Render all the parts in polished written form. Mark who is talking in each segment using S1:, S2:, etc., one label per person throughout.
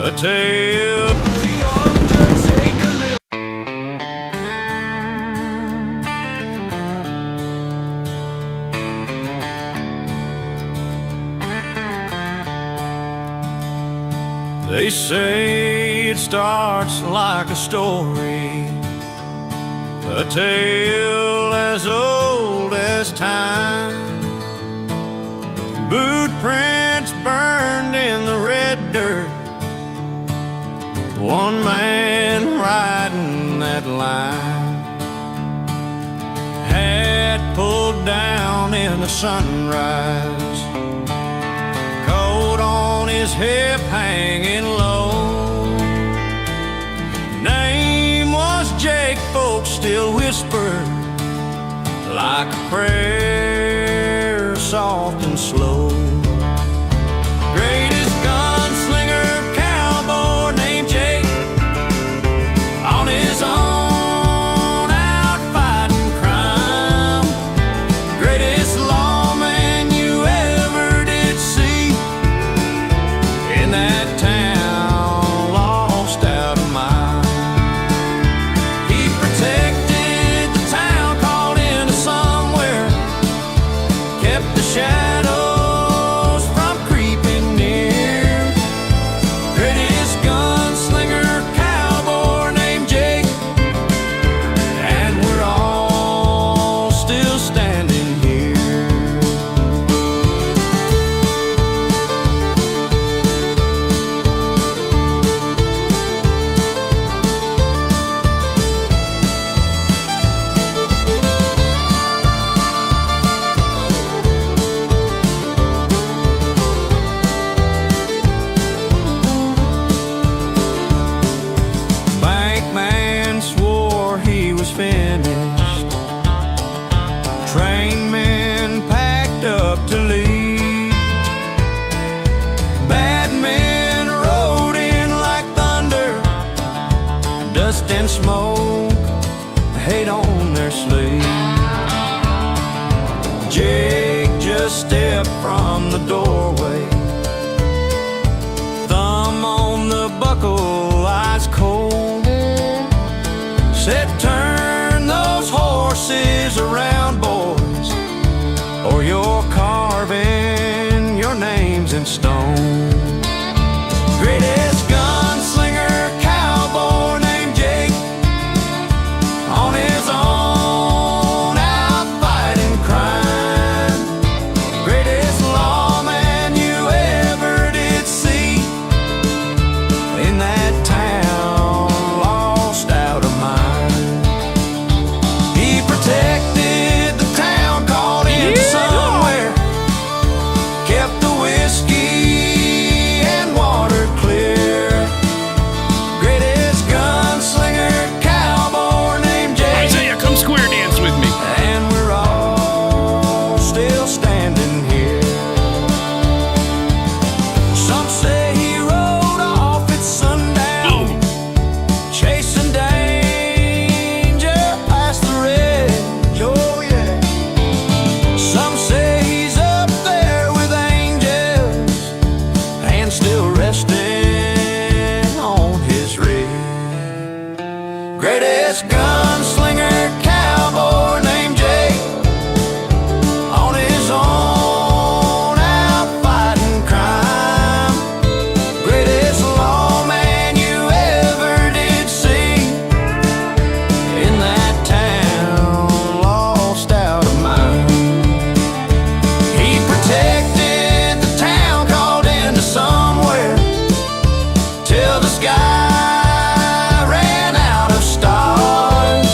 S1: a tale. They say it starts like a story, a tale as old as time. Boot prints burned in the red dirt, one man riding that line. Hat pulled down in the sunrise, coat on his hip hanging low. Name was Jake, folks still whisper like a prayer, soft and slow. Greatest gunslinger, cowboy named Jake, on his own out fighting crime. Greatest lawman you ever did see in that town, lost out of mind. He protected the town, called into somewhere, kept the shadows from creeping near. Greatest gunslinger, cowboy named Jake, and we're all still standing here. Bankman swore he was finished. Train men packed up to leave. Bad men rode in like thunder, dust and smoke, hate on their sleeve. Jake just stepped from the doorway, thumb on the buckle, eyes cold. Said, turn those horses around, boys, or you're carving your names in stone. Greatest gunslinger, cowboy named Jake, on his own out fighting crime. Greatest lawman you ever did see in that town, lost out of mind. He protected the town, called in somewhere, kept the whiskey and water clear. Greatest gunslinger, cowboy named Jake,
S2: Isaiah, come square dance with me.
S1: and we're all still standing here. Some say he rode off at sundown,
S2: Boom.
S1: chasing danger past the ridge, oh yeah. Some say he's up there with angels and still resting on his rig. Greatest gunslinger, cowboy named Jake, on his own out fighting crime. Greatest lawman you ever did see in that town, lost out of mind. He protected the town, called into somewhere, till the sky ran out of stars.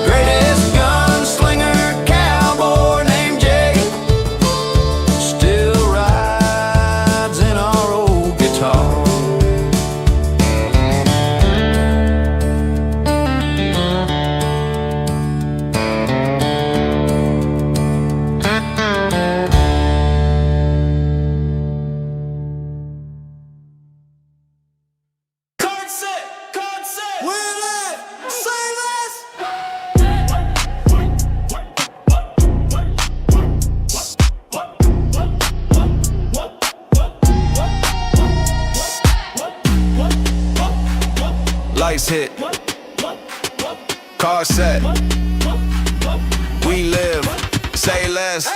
S1: Greatest gunslinger, cowboy named Jake, still rides in our old guitar. Lights hit. Car set. We live. Say less.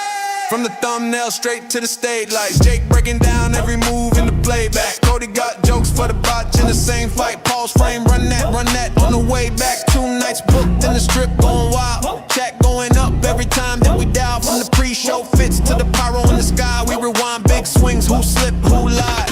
S1: From the thumbnail straight to the stage lights. Jake breaking down every move in the playback. Cody got jokes for the botch in the same fight. Pause frame, run that on the way back. 2 nights booked in the strip going wild. Chat going up every time that we dial. From the pre-show fits to the pyro in the sky. We rewind big swings, who slipped, who lied.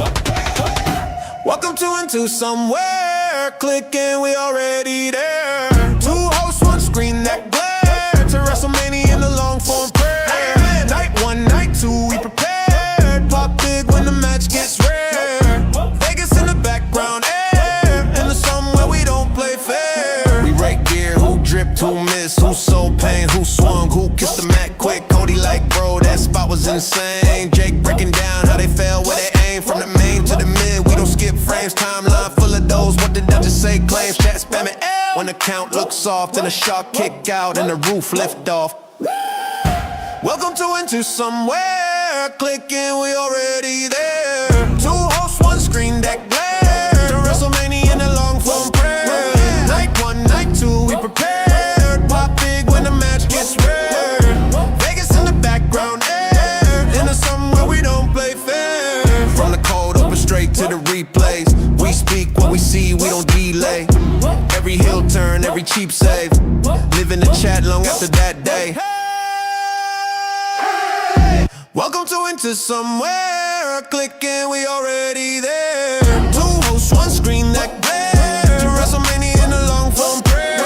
S1: Welcome to Into Somewhere. Clicking, we already there. 2 hosts, 1 screen, that glare. To WrestleMania in the long form prayer. Night 1, night 2, we prepared. Pop big when the match gets rare. Vegas in the background air. And the somewhere we don't play fair. We rake gear, who dripped, who missed, who sold pain, who swung, who kissed the mat quick. Cody like, bro, that spot was insane. Jake breaking down how they fell, where they aim. From the main to the mid, we don't skip frames. Timeline full of those, what did I just say? Claims, chat spamming L. When the count looks soft and the shark kick out and the roof lift off. Welcome to Into Somewhere. Clicking, we already there. 2 hosts, 1 screen, that glare. To WrestleMania in a long form prayer. Night 1, night 2, we prepared. Pop big when the match gets rare. Vegas in the background air. In the somewhere we don't play fair. From the cold open straight to the replays. We speak what we see, we don't delay. Every heel turn, every cheap save. Live in the chat long after that day. Welcome to Into Somewhere. Clicking, we already there. 2 hosts, 1 screen, that glare. To WrestleMania in a long form prayer.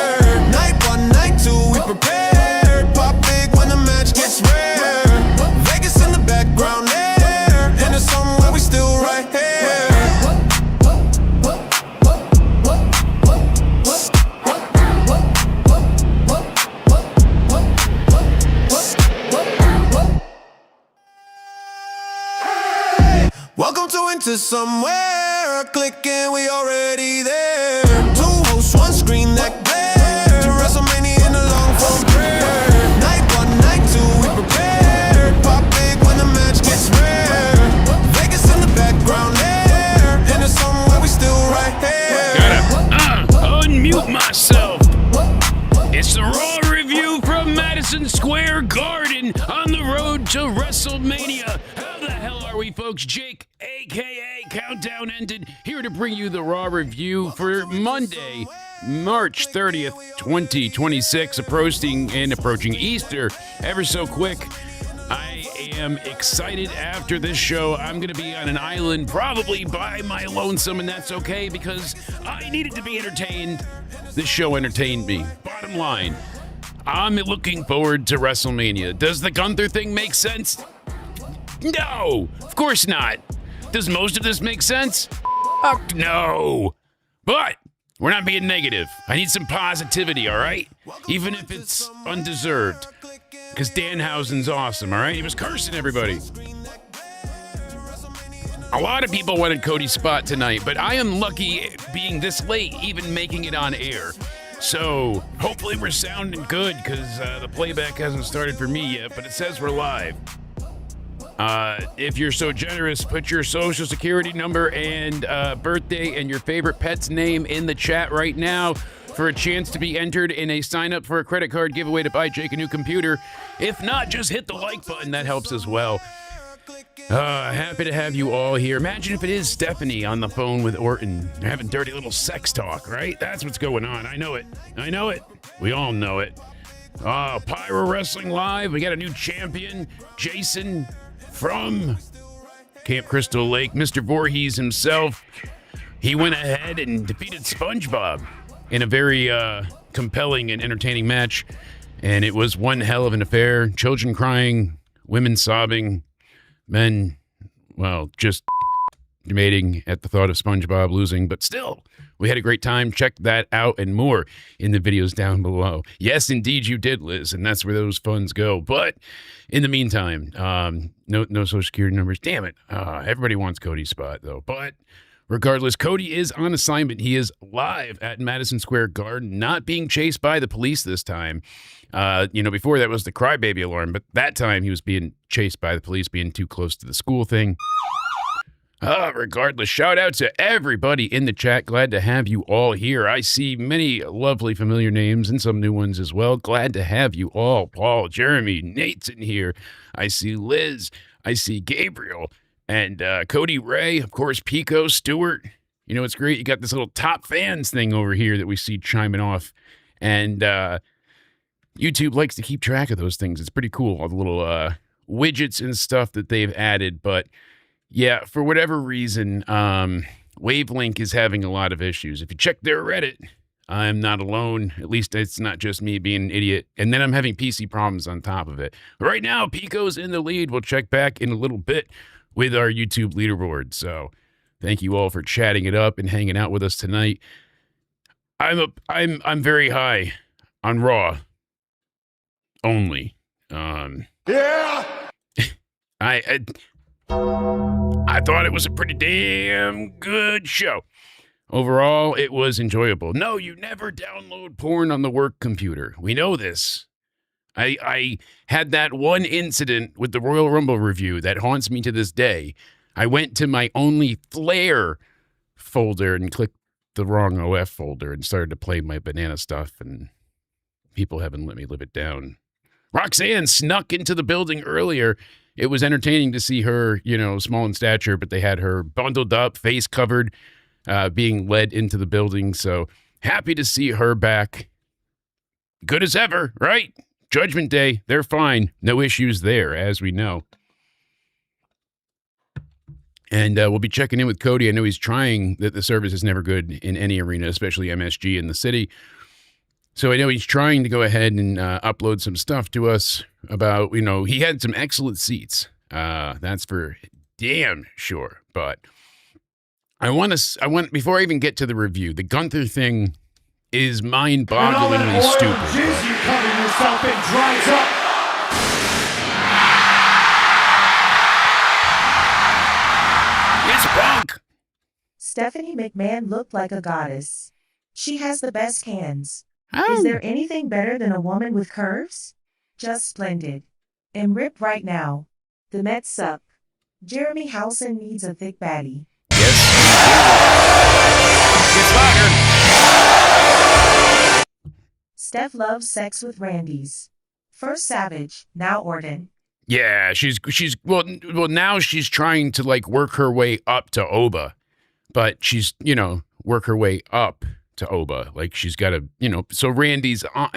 S1: Night 1, night 2, we prepared. Pop big when the match gets rare. Vegas in the background air. And it's somewhere we still right here. Welcome to Into Somewhere. Clicking, we already there. 2 hosts, 1 screen, that glare. To WrestleMania in a long form prayer. Night 1, night 2, we prepared. Pop big when the match gets rare. Vegas in the background air. And it's somewhere we still right here.
S2: Gotta unmute myself. It's the Raw review from Madison Square Garden on the road to WrestleMania. How the hell are we, folks? Jake, a.k.a. Countdown Ended, here to bring you the Raw review for Monday, March 30th, 2026, approaching Easter ever so quick. I am excited after this show. I'm going to be on an island, probably by my lonesome, and that's okay because I needed to be entertained. This show entertained me. Bottom line, I'm looking forward to WrestleMania. Does the Gunther thing make sense? No, of course not. Does most of this make sense? Fuck no. But we're not being negative. I need some positivity, all right? Even if it's undeserved. Because Danhausen's awesome, all right? He was cursing everybody. A lot of people wanted Cody's spot tonight, but I am lucky being this late, even making it on air. So hopefully we're sounding good, because the playback hasn't started for me yet, but it says we're live. If you're so generous, put your social security number and birthday and your favorite pet's name in the chat right now for a chance to be entered in a sign up for a credit card giveaway to buy Jake a new computer. If not, just hit the like button. That helps as well. Happy to have you all here. Imagine if it is Stephanie on the phone with Orton. They're having dirty little sex talk, right? That's what's going on. I know it. We all know it. Pyro Wrestling Live. We got a new champion, Jason from Camp Crystal Lake, Mr. Voorhees himself. He went ahead and defeated SpongeBob in a very compelling and entertaining match. And it was one hell of an affair. Children crying, women sobbing, men, well, just debating at the thought of SpongeBob losing. But still, we had a great time. Check that out and more in the videos down below. Yes, indeed, you did, Liz, and that's where those funds go. But in the meantime, no social security numbers. Damn it. Everybody wants Cody's spot, though. But regardless, Cody is on assignment. He is live at Madison Square Garden, not being chased by the police this time. Before that was the crybaby alarm, but that time he was being chased by the police, being too close to the school thing. Regardless, shout out to everybody in the chat. Glad to have you all here. I see many lovely familiar names and some new ones as well. Glad to have you all. Paul, Jeremy, Nate's in here. I see Liz. I see Gabriel and Cody Ray. Of course, Pico, Stewart. You know, it's great. You got this little top fans thing over here that we see chiming off. And YouTube likes to keep track of those things. It's pretty cool, all the little widgets and stuff that they've added. But yeah, for whatever reason, Wavelink is having a lot of issues. If you check their Reddit, I'm not alone. At least it's not just me being an idiot. And then I'm having PC problems on top of it. Right now, Pico's in the lead. We'll check back in a little bit with our YouTube leaderboard. So thank you all for chatting it up and hanging out with us tonight. I'm very high on Raw only.
S1: Yeah!
S2: I thought it was a pretty damn good show. Overall, it was enjoyable. No, you never download porn on the work computer. We know this. I had that one incident with the Royal Rumble review that haunts me to this day. I went to my only Flair folder and clicked the wrong OF folder and started to play my banana stuff, and people haven't let me live it down. Roxanne snuck into the building earlier. It was entertaining to see her, you know, small in stature, but they had her bundled up, face covered, being led into the building. So happy to see her back. Good as ever, right? Judgment Day, they're fine. No issues there, as we know. And we'll be checking in with Cody. I know he's trying. That the service is never good in any arena, especially MSG in the city. So I know he's trying to go ahead and upload some stuff to us about, you know, he had some excellent seats. That's for damn sure. But I want, before I even get to the review, the Gunther thing is mind-bogglingly stupid.
S3: Jizz you cover yourself in dries up.
S2: It's Punk.
S4: Stephanie McMahon looked like a goddess. She has the best hands.
S2: Oh.
S4: Is there anything better than a woman with curves? Just splendid. And rip right now. The Mets suck. Jeremy Howson needs a thick baddie.
S2: Yes. It's
S4: Steph loves sex with Randy's. First Savage, now Orton.
S2: Yeah, she's well now she's trying to like work her way up to Oba, but she's, you know, work her way up to Oba. Like she's got to, you know, so Randy's on.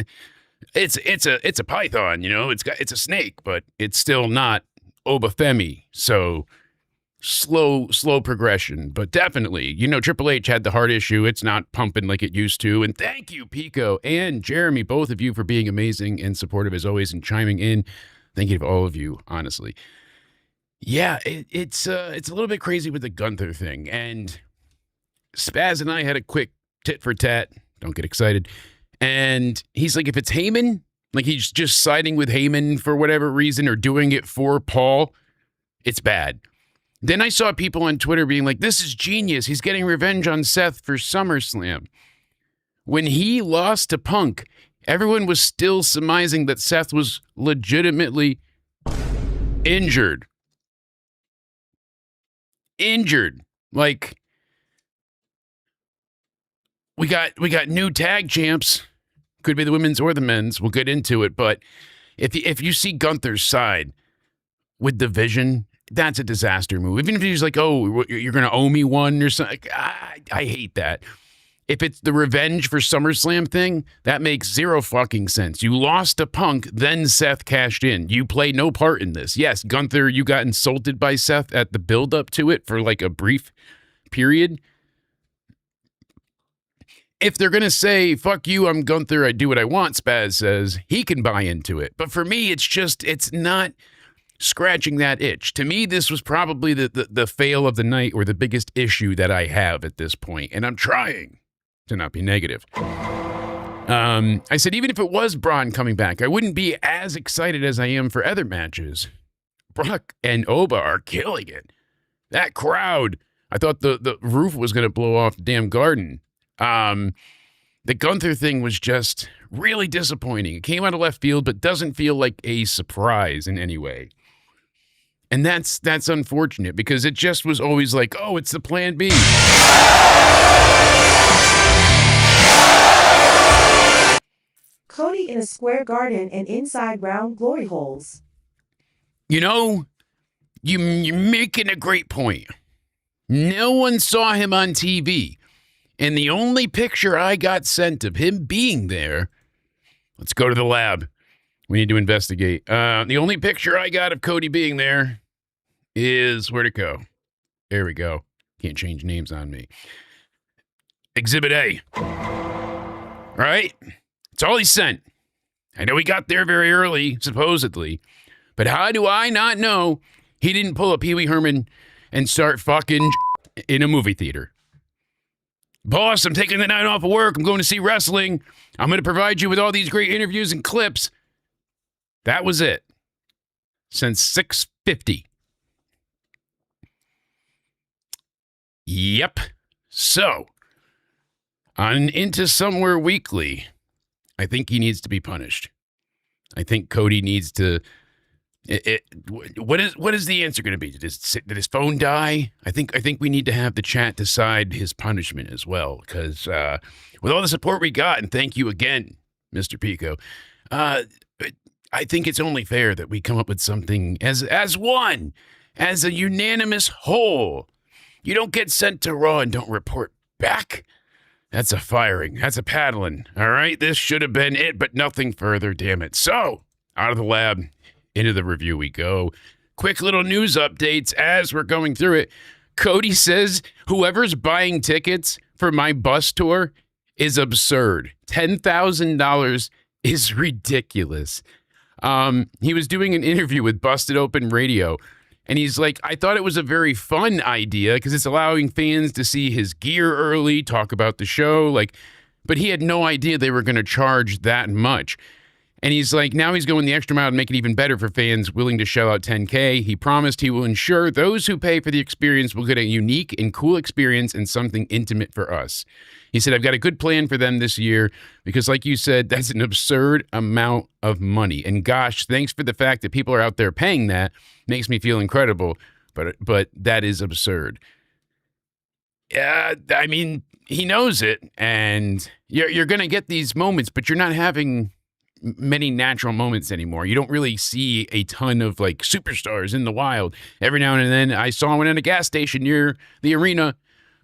S2: It's a python, you know. It's a snake, but it's still not Oba Femi. So slow progression, but definitely, you know, Triple H had the heart issue. It's not pumping like it used to. And thank you, Pico and Jeremy, both of you, for being amazing and supportive as always and chiming in. Thank you to all of you, honestly. Yeah, it's a little bit crazy with the Gunther thing, and Spaz and I had a quick tit for tat. Don't get excited. And he's like, if it's Heyman, like he's just siding with Heyman for whatever reason or doing it for Paul, it's bad. Then I saw people on Twitter being like, this is genius. He's getting revenge on Seth for SummerSlam. When he lost to Punk, everyone was still surmising that Seth was legitimately injured. Like, we got new tag champs. Could be the women's or the men's. We'll get into it. But if you see Gunther's side with the Vision, that's a disaster move. Even if he's like, oh, you're going to owe me one or something. I hate that. If it's the revenge for SummerSlam thing, that makes zero fucking sense. You lost to Punk, then Seth cashed in. You play no part in this. Yes, Gunther, you got insulted by Seth at the build-up to it for like a brief period. If they're going to say, fuck you, I'm Gunther, I do what I want, Spaz says, he can buy into it. But for me, it's not scratching that itch. To me, this was probably the fail of the night or the biggest issue that I have at this point, and I'm trying to not be negative. I said, even if it was Braun coming back, I wouldn't be as excited as I am for other matches. Brock and Oba are killing it. That crowd, I thought the roof was going to blow off the damn garden. The Gunther thing was just really disappointing. It came out of left field, but doesn't feel like a surprise in any way. And that's unfortunate because it just was always like, oh, it's the plan B.
S4: Cody in a square garden and inside round glory holes.
S2: You know, you're making a great point. No one saw him on TV. And the only picture I got sent of him being there, let's go to the lab. We need to investigate. The only picture I got of Cody being there is, where'd it go? There we go. Can't change names on me. Exhibit A. All right? It's all he sent. I know he got there very early, supposedly. But how do I not know he didn't pull a Pee Wee Herman and start fucking in a movie theater? Boss, I'm taking the night off of work. I'm going to see wrestling. I'm going to provide you with all these great interviews and clips. That was it. Since 6:50. Yep. So, on Into Somewhere Weekly, I think he needs to be punished. I think Cody needs to... What is the answer going to be? Did his phone die? I think we need to have the chat decide his punishment as well, because with all the support we got, and thank you again, Mr. Pico, I think it's only fair that we come up with something as a unanimous whole. You don't get sent to Raw and don't report back. That's a firing. That's a paddling. All right, this should have been it, but nothing further. Damn it. So out of the lab. Into the review we go. Quick little news updates as we're going through it. Cody says whoever's buying tickets for my bus tour is absurd. $10,000 is ridiculous. He was doing an interview with Busted Open Radio, and he's like, I thought it was a very fun idea because it's allowing fans to see his gear early, talk about the show, but he had no idea they were going to charge that much. And he's like, now he's going the extra mile to make it even better for fans willing to shell out $10K. He promised he will ensure those who pay for the experience will get a unique and cool experience and something intimate for us. He said, I've got a good plan for them this year because, like you said, that's an absurd amount of money. And gosh, thanks for the fact that people are out there paying that. Makes me feel incredible, but that is absurd. Yeah, I mean, he knows it, and you're going to get these moments, but you're not having many natural moments anymore. You don't really see a ton of superstars in the wild. Every now and then I saw one in a gas station near the arena,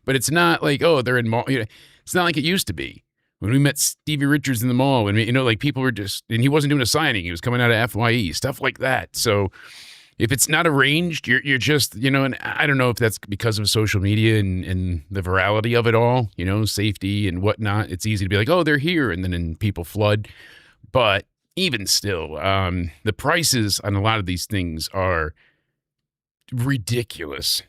S2: but it's not like, oh, they're in mall. It's not like it used to be when we met Stevie Richards in the mall. When people were just, and he wasn't doing a signing. He was coming out of FYE, stuff like that. So if it's not arranged, you're just, and I don't know if that's because of social media and the virality of it all, safety and whatnot. It's easy to be like, oh, they're here. And then people flood. But even still, the prices on a lot of these things are ridiculous.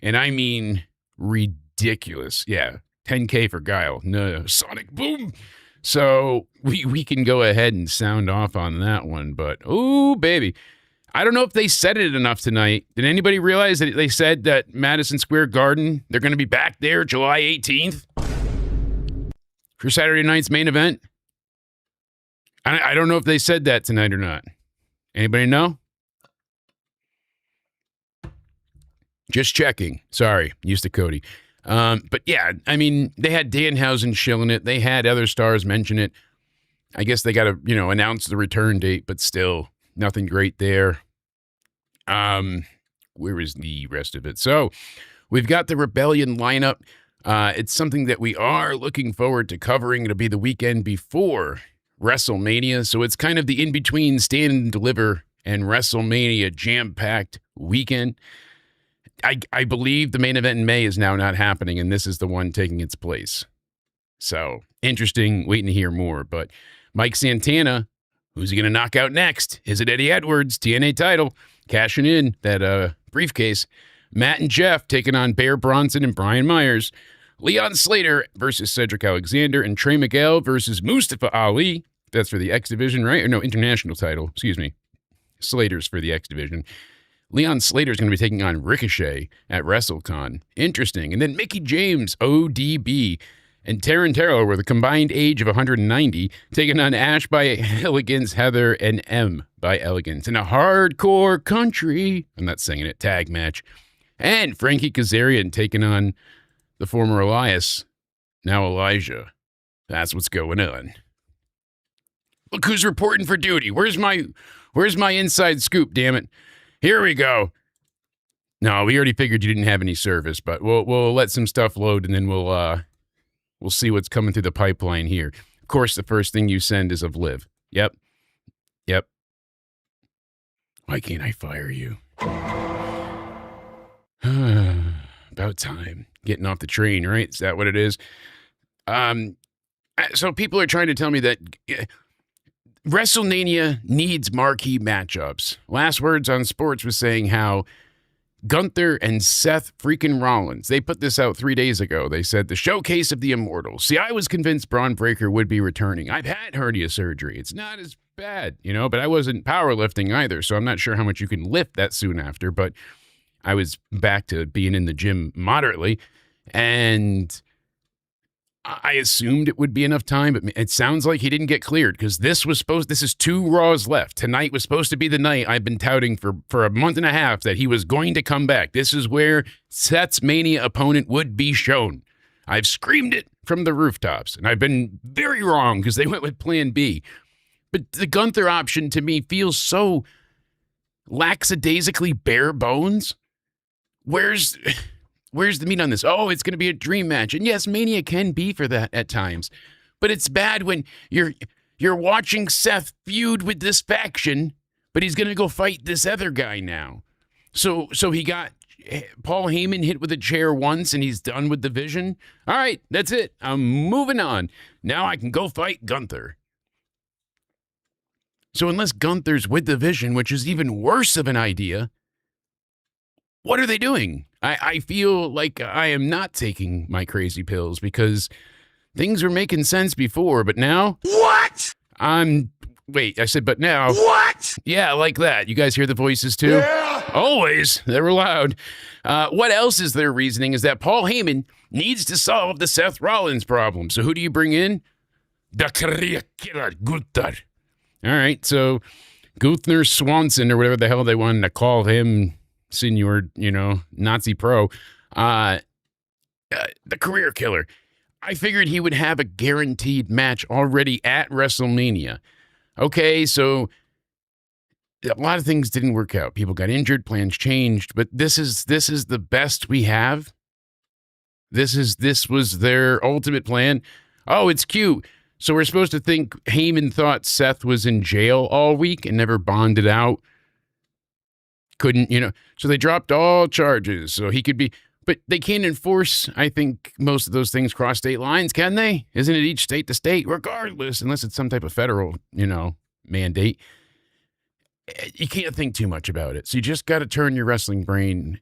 S2: And I mean ridiculous. Yeah, $10K for Guile. No, Sonic Boom. So we can go ahead and sound off on that one. But, oh, baby. I don't know if they said it enough tonight. Did anybody realize that they said that Madison Square Garden, they're going to be back there July 18th for Saturday night's main event? I don't know if they said that tonight or not. Anybody know? Just checking. Sorry, used to Cody. But yeah, I mean, they had Danhausen shilling it. They had other stars mention it. I guess they got to, announce the return date, but still nothing great there. Where is the rest of it? So we've got the Rebellion lineup. It's something that we are looking forward to covering. It'll be the weekend before WrestleMania, so it's kind of the in-between Stand and Deliver and WrestleMania jam-packed weekend. I believe the main event in May is now not happening, and this is the one taking its place. So, interesting, waiting to hear more. But Mike Santana, who's he going to knock out next? Is it Eddie Edwards, TNA title, cashing in that briefcase? Matt and Jeff taking on Bear Bronson and Brian Myers. Leon Slater versus Cedric Alexander, and Trey Miguel versus Mustafa Ali. That's for the X Division, right? Or no, international title. Excuse me. Slater's for the X Division. Leon Slater's going to be taking on Ricochet at WrestleCon. Interesting. And then Mickey James, ODB, and Tarantella with a combined age of 190, taking on Ash by Elegance, Heather, and M by Elegance in a hardcore country, I'm not singing it, tag match. And Frankie Kazarian taking on the former Elias, now Elijah. That's what's going on. Look who's reporting for duty. Where's my inside scoop, damn it? Here we go. No, we already figured you didn't have any service, but we'll let some stuff load and then we'll see what's coming through the pipeline here. Of course, the first thing you send is of Liv. Yep. Why can't I fire you? About time. Getting off the train, right? Is that what it is? So people are trying to tell me that WrestleMania needs marquee matchups. Last Words on Sports was saying how Gunther and Seth freaking Rollins, they put this out 3 days ago. They said the showcase of the immortals. See, I was convinced Braun Breaker would be returning. I've had hernia surgery. It's not as bad, but I wasn't powerlifting either, so I'm not sure how much you can lift that soon after, but I was back to being in the gym moderately, and I assumed it would be enough time, but it sounds like he didn't get cleared because this is 2 Raws left. Tonight was supposed to be the night I've been touting for a month and a half that he was going to come back. This is where Seth's Mania opponent would be shown. I've screamed it from the rooftops, and I've been very wrong because they went with Plan B. But the Gunther option to me feels so lackadaisically bare bones. Where's the meat on this? Oh, it's going to be a dream match. And yes, Mania can be for that at times. But it's bad when you're watching Seth feud with this faction, but he's going to go fight this other guy now. So he got Paul Heyman hit with a chair once and he's done with the Vision. All right, that's it. I'm moving on. Now I can go fight Gunther. So unless Gunther's with the Vision, which is even worse of an idea, what are they doing? I feel like I am not taking my crazy pills because things were making sense before, but now...
S1: What?
S2: Wait, I said, but now...
S1: What?
S2: Yeah, like that. You guys hear the voices too?
S1: Yeah.
S2: Always. They were loud. What else is their reasoning is that Paul Heyman needs to solve the Seth Rollins problem. So who do you bring in? The career killer, Gunther. All right, so Gunther Swanson or whatever the hell they wanted to call him, Senior, Nazi pro, the career killer. I figured he would have a guaranteed match already at WrestleMania. Okay, so a lot of things didn't work out. People got injured, plans changed, but this is the best we have. This was their ultimate plan. Oh, it's cute. So we're supposed to think Heyman thought Seth was in jail all week and never bonded out. Couldn't, so they dropped all charges so he could be, but they can't enforce, I think, most of those things cross state lines, can they? Isn't it each state to state, regardless, unless it's some type of federal, mandate? You can't think too much about it. So you just got to turn your wrestling brain,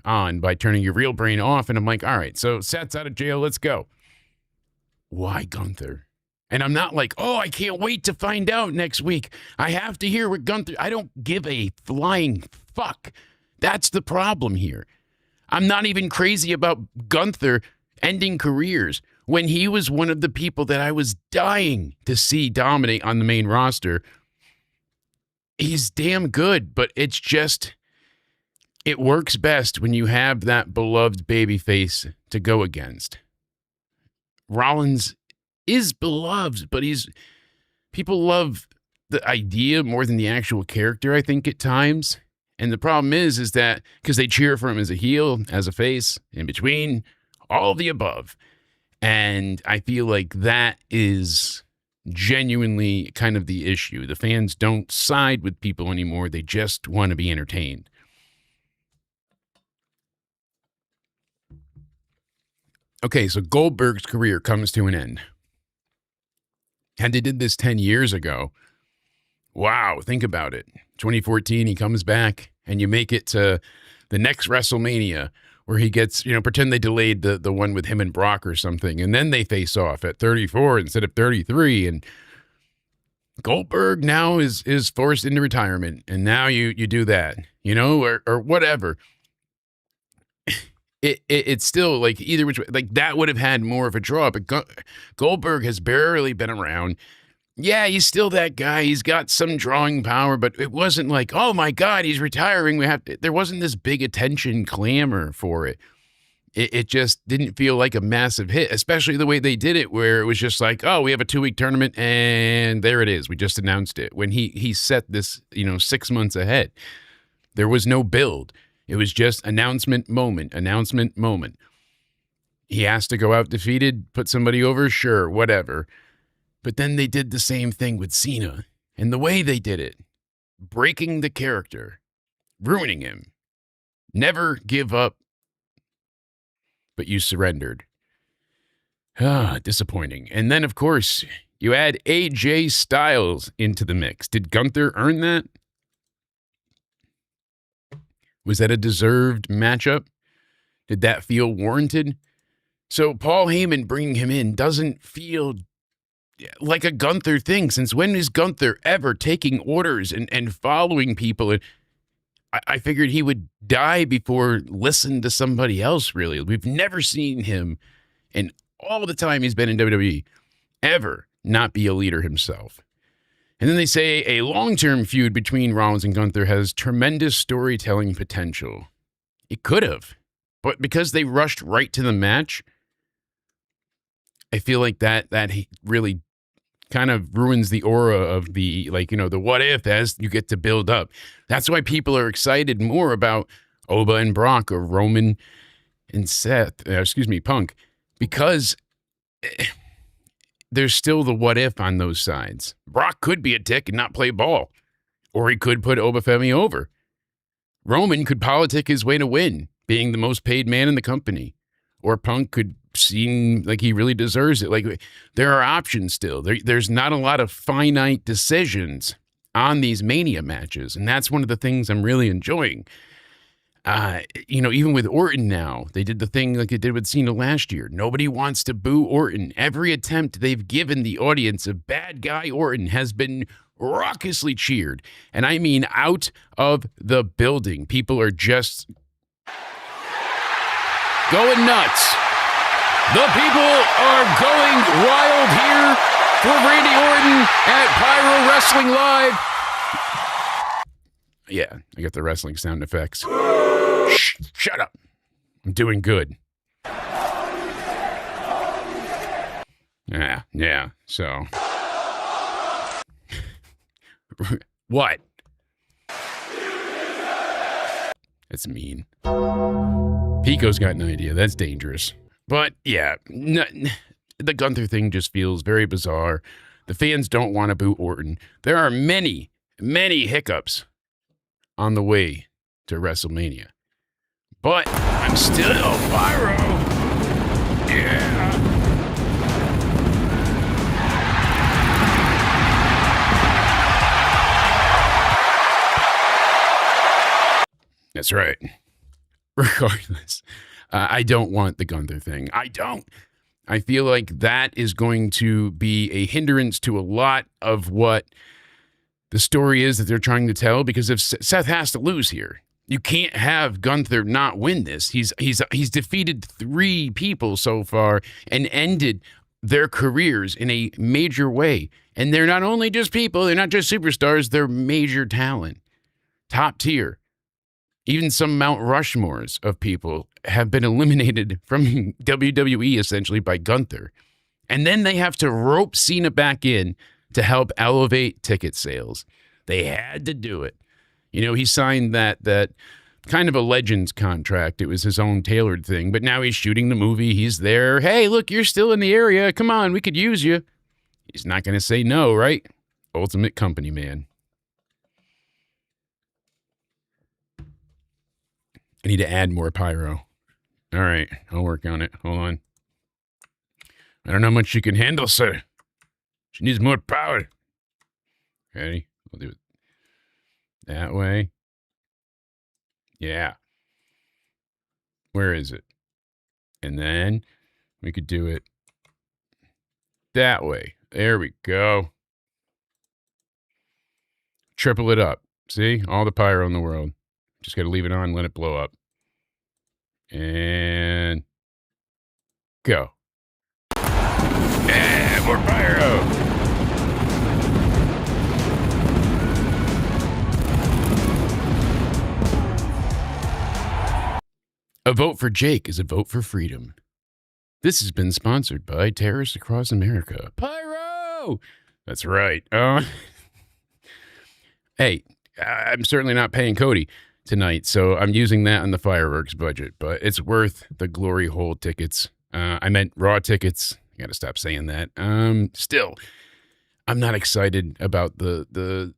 S2: on by turning your real brain off. And I'm like, all right, so Seth's out of jail. Let's go. Why Gunther? And I'm not like, oh, I can't wait to find out next week. I have to hear what Gunther... I don't give a flying fuck. That's the problem here. I'm not even crazy about Gunther ending careers when he was one of the people that I was dying to see dominate on the main roster. He's damn good, but it's just... It works best when you have that beloved babyface to go against. Rollins is beloved, but people love the idea more than the actual character, I think, at times. And the problem is that because they cheer for him as a heel, as a face, in between, all the above. And I feel like that is genuinely kind of the issue. The fans don't side with people anymore. They just want to be entertained. Okay, so Goldberg's career comes to an end. And they did this 10 years ago. Wow, think about it. 2014, he comes back, and you make it to the next WrestleMania where he gets, pretend they delayed the one with him and Brock or something, and then they face off at 34 instead of 33, and Goldberg now is forced into retirement, and now you do that, or whatever. it's still like either which way, like that would have had more of a draw. But Goldberg has barely been around. Yeah, he's still that guy. He's got some drawing power, but it wasn't like, oh my God, he's retiring. There wasn't this big attention clamor for it. It just didn't feel like a massive hit, especially the way they did it, where it was just like, oh, we have a 2-week tournament and there it is. We just announced it. When he set this, 6 months ahead, there was no build. It was just announcement moment. He has to go out defeated, put somebody over, sure, whatever. But then they did the same thing with Cena. And the way they did it, breaking the character, ruining him. Never give up, but you surrendered. Disappointing. And then, of course, you add AJ Styles into the mix. Did Gunther earn that? Was that a deserved matchup? Did that feel warranted? So Paul Heyman bringing him in doesn't feel like a Gunther thing. Since when is Gunther ever taking orders and following people? And I figured he would die before listen to somebody else, really. We've never seen him, and all the time he's been in WWE, ever not be a leader himself. And then they say a long-term feud between Rollins and Gunther has tremendous storytelling potential. It could have, but because they rushed right to the match, I feel like that really kind of ruins the aura of the, the what if as you get to build up. That's why people are excited more about Oba and Brock or Roman and Punk, because there's still the what if on those sides. Brock could be a dick and not play ball, or he could put Obafemi over. Roman could politic his way to win, being the most paid man in the company, or Punk could seem like he really deserves it. Like, there are options still. There's not a lot of finite decisions on these Mania matches, and that's one of the things I'm really enjoying. Even with Orton now, they did the thing like they did with Cena last year. Nobody wants to boo Orton. Every attempt they've given the audience of bad guy Orton has been raucously cheered. And I mean out of the building. People are just going nuts. The people are going wild here for Randy Orton at Pyro Wrestling Live. Yeah, I got the wrestling sound effects. Shut up. I'm doing good. Yeah, so. What? That's mean. Pico's got an idea. That's dangerous. But yeah, the Gunther thing just feels very bizarre. The fans don't want to boo Orton. There are many, many hiccups on the way to WrestleMania. But I'm still Pyro. Yeah. That's right. Regardless, I don't want the Gunther thing. I don't. I feel like that is going to be a hindrance to a lot of what the story is that they're trying to tell, because if Seth has to lose here, you can't have Gunther not win this. He's defeated 3 people so far and ended their careers in a major way. And they're not only just people, they're not just superstars, they're major talent. Top tier. Even some Mount Rushmores of people have been eliminated from WWE essentially by Gunther. And then they have to rope Cena back in to help elevate ticket sales. They had to do it. He signed that kind of a Legends contract. It was his own tailored thing, but now he's shooting the movie. He's there. Hey, look, you're still in the area. Come on, we could use you. He's not going to say no, right? Ultimate company man. I need to add more pyro. All right, I'll work on it. Hold on. I don't know how much she can handle, sir. She needs more power. Ready? We'll do it that way. Yeah. Where is it? And then we could do it that way. There we go. Triple it up. See? All the pyro in the world. Just got to leave it on, let it blow up. And go. And more pyro. A vote for Jake is a vote for freedom. This has been sponsored by Terrorists Across America. Pyro! That's right. Hey, I'm certainly not paying Cody tonight, so I'm using that on the fireworks budget, but it's worth the glory hole tickets. I meant Raw tickets. I gotta stop saying that. Still, I'm not excited about the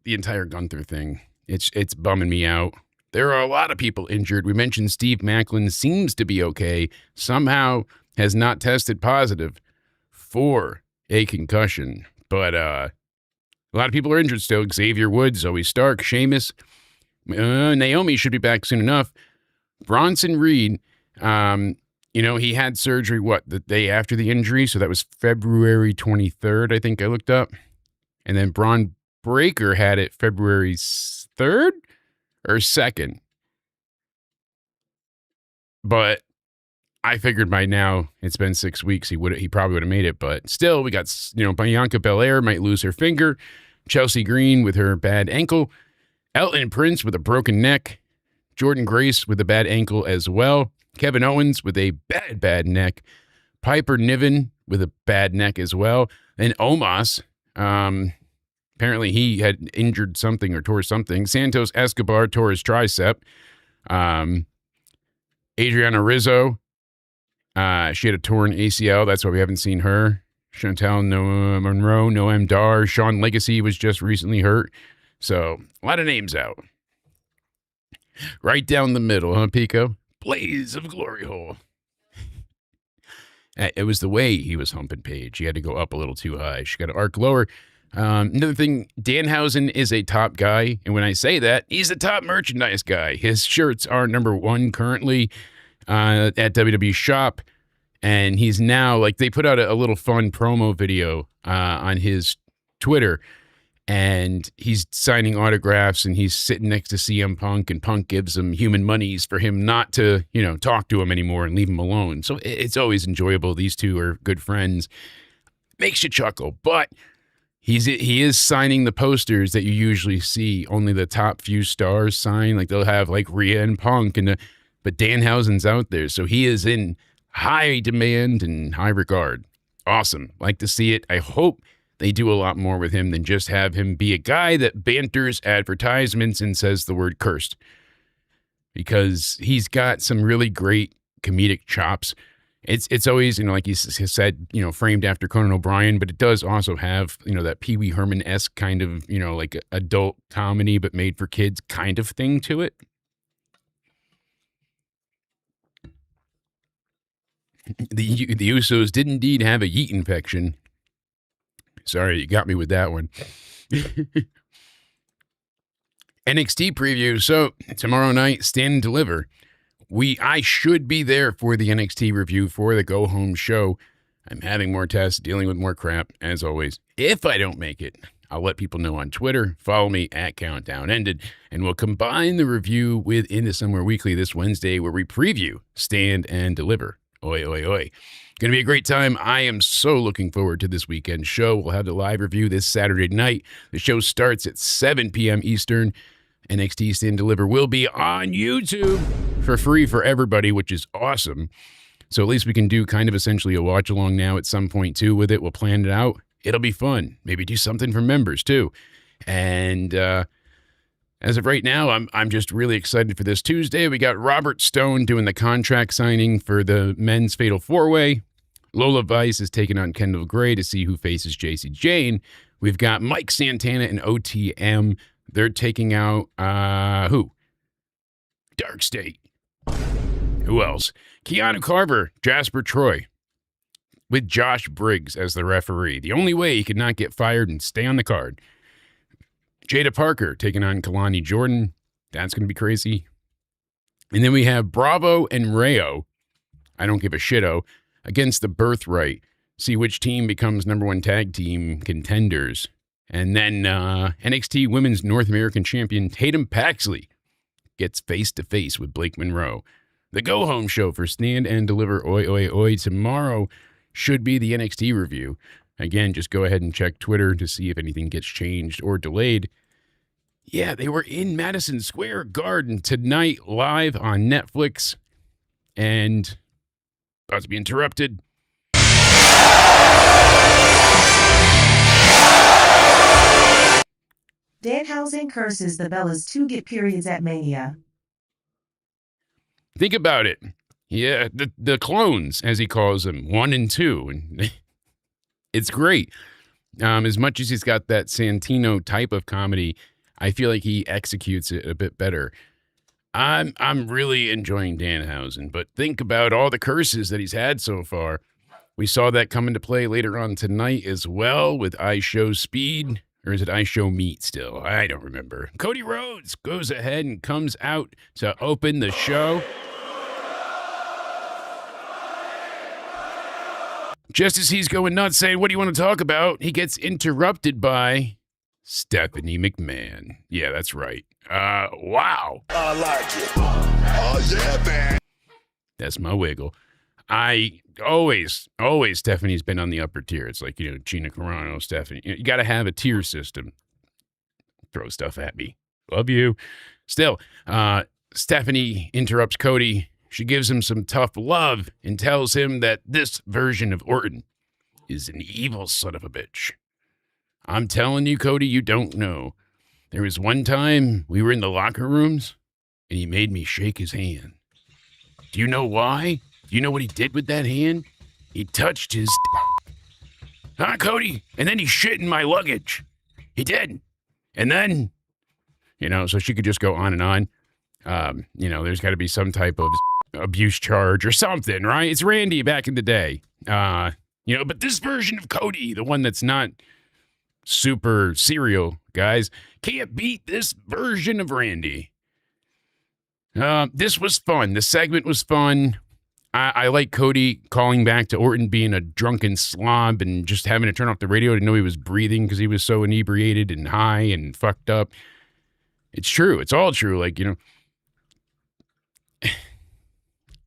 S2: entire Gunther thing. It's bumming me out. There are a lot of people injured. We mentioned Steve Macklin seems to be okay. Somehow has not tested positive for a concussion. But a lot of people are injured still. Xavier Woods, Zoe Stark, Sheamus. Naomi should be back soon enough. Bronson Reed, he had surgery, the day after the injury? So that was February 23rd, I think I looked up. And then Braun Breaker had it February 3rd? Or 2nd. But I figured by now it's been 6 weeks. He probably would have made it. But still, we got Bianca Belair might lose her finger, Chelsea Green with her bad ankle, Elton Prince with a broken neck, Jordan Grace with a bad ankle as well, Kevin Owens with a bad neck, Piper Niven with a bad neck as well, and Omos. Apparently he had injured something or tore something. Santos Escobar tore his tricep. Adriana Rizzo, she had a torn ACL. That's why we haven't seen her. Chantel Monroe, Noam Dar. Sean Legacy was just recently hurt. So a lot of names out. Right down the middle, huh, Pico? Blaze of glory hole. It was the way he was humping Paige. He had to go up a little too high. She got to arc lower. Another thing, Danhausen is a top guy, and when I say that, he's a top merchandise guy. His shirts are number one currently at WWE Shop, and he's now, they put out a little fun promo video on his Twitter, and he's signing autographs, and he's sitting next to CM Punk, and Punk gives him human monies for him not to, talk to him anymore and leave him alone. So it's always enjoyable. These two are good friends. Makes you chuckle, but he is signing the posters that you usually see only the top few stars sign. They'll have Rhea and Punk, but Danhausen's out there, so he is in high demand and high regard. Awesome. Like to see it. I hope they do a lot more with him than just have him be a guy that banters advertisements and says the word cursed, because he's got some really great comedic chops. It's always, like he said, framed after Conan O'Brien, but it does also have, that Pee Wee Herman-esque kind of, adult comedy, but made for kids kind of thing to it. The Usos did indeed have a yeet infection. Sorry, you got me with that one. NXT preview. So tomorrow night, Stand and Deliver. I should be there for the NXT review for the Go Home show. I'm having more tests, dealing with more crap, as always. If I don't make it, I'll let people know on Twitter. Follow me at Countdown Ended, and we'll combine the review with Into Somewhere Weekly this Wednesday, where we preview Stand and Deliver. Oi, oi, oi. Going to be a great time. I am so looking forward to this weekend show. We'll have the live review this Saturday night. The show starts at 7 p.m. Eastern. NXT Stand and Deliver will be on YouTube for free for everybody, which is awesome. So at least we can do kind of essentially a watch along now at some point too with it. We'll plan it out. It'll be fun. Maybe do something for members too. And as of right now, I'm just really excited for this Tuesday. We got Robert Stone doing the contract signing for the men's Fatal 4-Way. Lola Vice is taking on Kendall Gray to see who faces JC Jane. We've got Mike Santana and OTM. They're taking out, who? Dark State. Who else? Keanu Carver, Jasper Troy, with Josh Briggs as the referee. The only way he could not get fired and stay on the card. Jada Parker taking on Kalani Jordan. That's going to be crazy. And then we have Bravo and Rayo. I don't give a shito. Against the Birthright. See which team becomes number one tag team contenders. And then NXT Women's North American Champion Tatum Paxley gets face-to-face with Blake Monroe. the go-home show for Stand and Deliver Oi Oi Oi. Tomorrow should be the NXT review. Again, just go ahead and check Twitter to see if anything gets changed or delayed. Yeah, they were in Madison Square Garden tonight, live on Netflix, and about to be interrupted.
S4: Danhausen curses the Bellas to get periods at Mania.
S2: Think about it. Yeah, the clones, as he calls them, 1 and 2. And it's great. As much as he's got that Santino type of comedy, I feel like he executes it a bit better. I'm really enjoying Danhausen, but think about all the curses that he's had so far. We saw that come into play later on tonight as well with IYO Speed. Or is it IYO Meat still? I don't remember. Cody Rhodes goes ahead and comes out to open the show. Just as he's going nuts saying, what do you want to talk about? He gets interrupted by Stephanie McMahon. Yeah, that's right. Wow.
S5: I like it. Oh, yeah, man.
S2: That's my wiggle. I always, Stephanie's been on the upper tier. It's like, Gina Carano, Stephanie. You got to have a tier system. Throw stuff at me. Love you. Still, Stephanie interrupts Cody. She gives him some tough love and tells him that this version of Orton is an evil son of a bitch. I'm telling you, Cody, you don't know. There was one time we were in the locker rooms and he made me shake his hand. Do you know why? Do you know what he did with that hand? He touched his... Huh, Cody? And then he shit in my luggage. He did. And then, so she could just go on and on. There's got to be some type of abuse charge or something, right? It's Randy back in the day. But this version of Cody, the one that's not super serial, guys, can't beat this version of Randy. This was fun. The segment was fun. I like Cody calling back to Orton being a drunken slob and just having to turn off the radio to know he was breathing because he was so inebriated and high and fucked up. It's true. It's all true.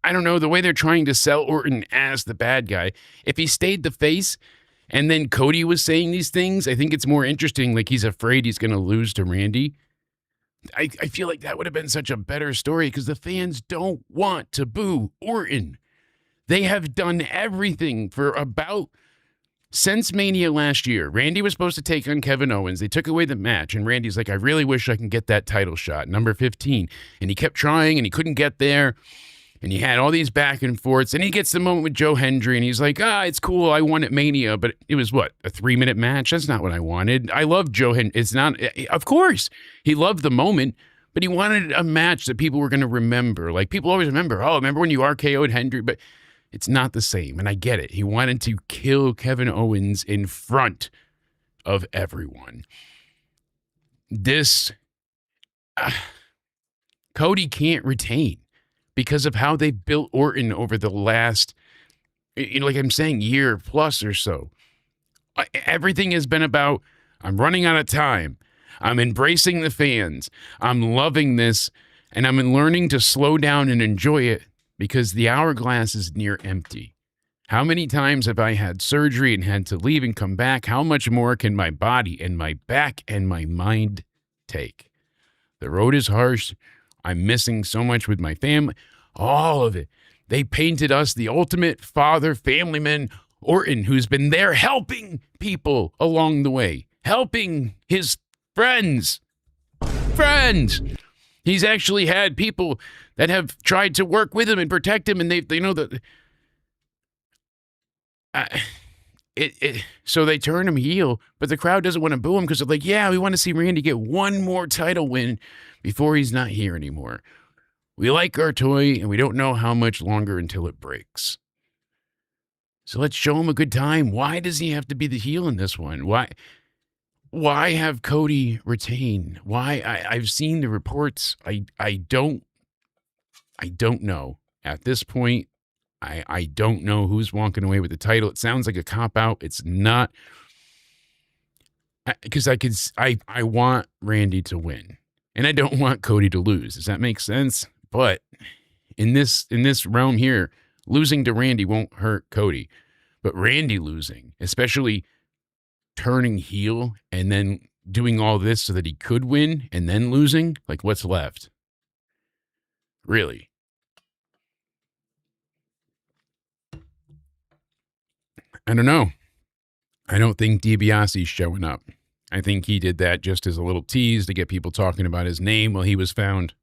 S2: I don't know, the way they're trying to sell Orton as the bad guy. If he stayed the face and then Cody was saying these things, I think it's more interesting. Like he's afraid he's going to lose to Randy. I feel like that would have been such a better story because the fans don't want to boo Orton. They have done everything for about since Mania last year. Randy was supposed to take on Kevin Owens. They took away the match, and Randy's like, I really wish I can get that title shot, number 15. And he kept trying, and he couldn't get there. And he had all these back and forths, and he gets the moment with Joe Hendry, and he's like, it's cool, I won at Mania, but it was what, a 3-minute match? That's not what I wanted. I love Joe Hendry. It's not, of course, he loved the moment, but he wanted a match that people were going to remember. Like, people always remember, remember when you RKO'd Hendry? But it's not the same, and I get it. He wanted to kill Kevin Owens in front of everyone. This, Cody can't retain. Because of how they built Orton over the last, like I'm saying, year plus or so. Everything has been about, I'm running out of time. I'm embracing the fans. I'm loving this. And I'm learning to slow down and enjoy it because the hourglass is near empty. How many times have I had surgery and had to leave and come back? How much more can my body and my back and my mind take? The road is harsh. I'm missing so much with my family. All of it. They painted us the ultimate father, family man, Orton, who's been there helping people along the way, helping his friends. He's actually had people that have tried to work with him and protect him, and they know that. So they turn him heel, but the crowd doesn't want to boo him because they're like, yeah, we want to see Randy get one more title win before he's not here anymore. We like our toy, and we don't know how much longer until it breaks. So let's show him a good time. Why does he have to be the heel in this one? Why have Cody retain? Why? I've seen the reports. I don't know. At this point, I don't know who's walking away with the title. It sounds like a cop-out. It's not. Because I want Randy to win. And I don't want Cody to lose. Does that make sense? But in this realm here, losing to Randy won't hurt Cody. But Randy losing, especially turning heel and then doing all this so that he could win and then losing, like what's left? Really? I don't know. I don't think DiBiase's showing up. I think he did that just as a little tease to get people talking about his name while he was found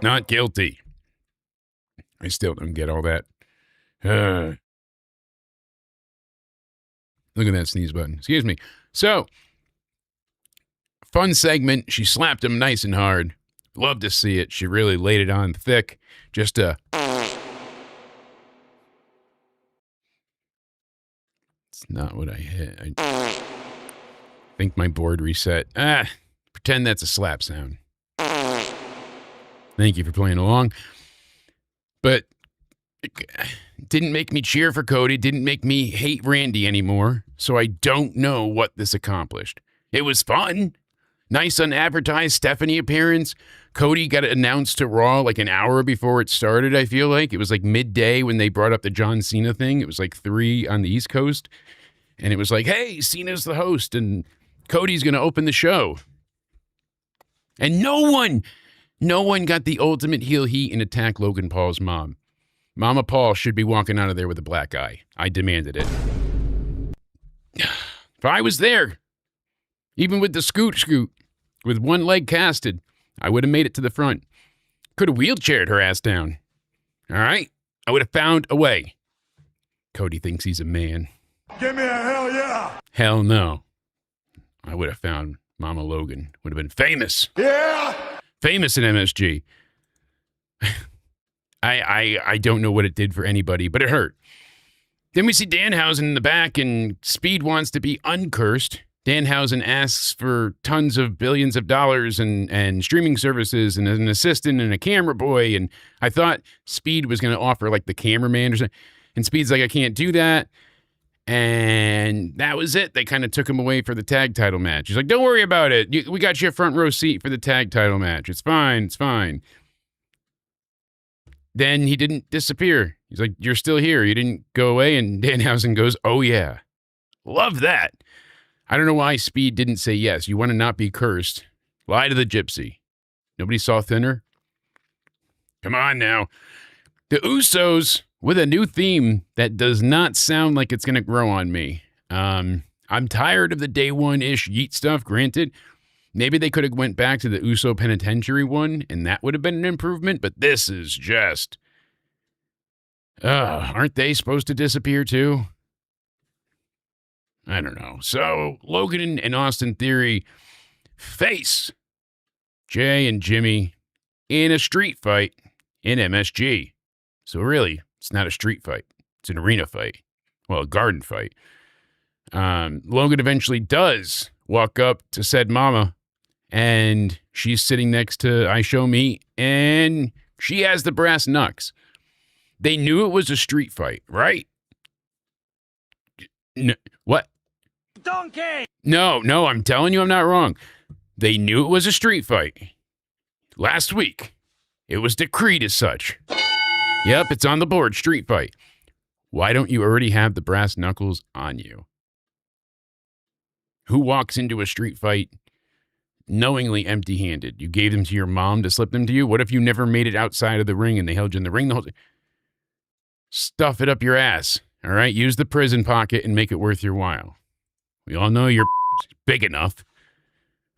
S2: not guilty. I still don't get all that. Look at that sneeze button. Excuse me. So, fun segment. She slapped him nice and hard. Love to see it. She really laid it on thick. Just a... It's not what I hit. I think my board reset. Pretend that's a slap sound. Thank you for playing along. But it didn't make me cheer for Cody. Didn't make me hate Randy anymore. So I don't know what this accomplished. It was fun. Nice unadvertised Stephanie appearance. Cody got announced to Raw like an hour before it started, I feel like. It was like midday when they brought up the John Cena thing. It was like 3 on the East Coast. And it was like, hey, Cena's the host and Cody's going to open the show. And no one got the ultimate heel heat and attack Logan Paul's mom. Mama Paul should be walking out of there with a black eye. I demanded it. If I was there, even with the scoot, with one leg casted, I would have made it to the front. Could have wheelchaired her ass down. All right? I would have found a way. Cody thinks he's a man.
S5: Give me a hell yeah.
S2: Hell no. I would have found Mama Logan. Would have been famous.
S5: Yeah.
S2: Famous in MSG. I don't know what it did for anybody, but it hurt. Then we see Danhausen in the back, and Speed wants to be uncursed. Danhausen asks for tons of billions of dollars and streaming services and an assistant and a camera boy. And I thought Speed was going to offer like the cameraman or something. And Speed's like, I can't do that. And that was it. They kind of took him away for the tag title match. He's like, don't worry about it. We got you a front row seat for the tag title match. It's fine. It's fine. Then he didn't disappear. He's like, you're still here. You didn't go away. And Danhausen goes, oh, yeah. Love that. I don't know why Speed didn't say yes. You want to not be cursed. Lie to the gypsy. Nobody saw thinner? Come on now. The Usos with a new theme that does not sound like it's going to grow on me. I'm tired of the day one-ish yeet stuff, granted. Maybe they could have went back to the Uso Penitentiary one, and that would have been an improvement, but this is just... aren't they supposed to disappear too? I don't know. So, Logan and Austin Theory face Jay and Jimmy in a street fight in MSG. So really, it's not a street fight. It's an arena fight. Well, a garden fight. Logan eventually does walk up to said mama, and she's sitting next to IYO SKY, and she has the brass knucks. They knew it was a street fight, right? What?
S3: Donkey!
S2: No, I'm telling you I'm not wrong. They knew it was a street fight. Last week, it was decreed as such. Yep, it's on the board, street fight. Why don't you already have the brass knuckles on you? Who walks into a street fight knowingly empty-handed? You gave them to your mom to slip them to you? What if you never made it outside of the ring and they held you in the ring the whole time? Stuff it up your ass, all right? Use the prison pocket and make it worth your while. We all know you're big enough.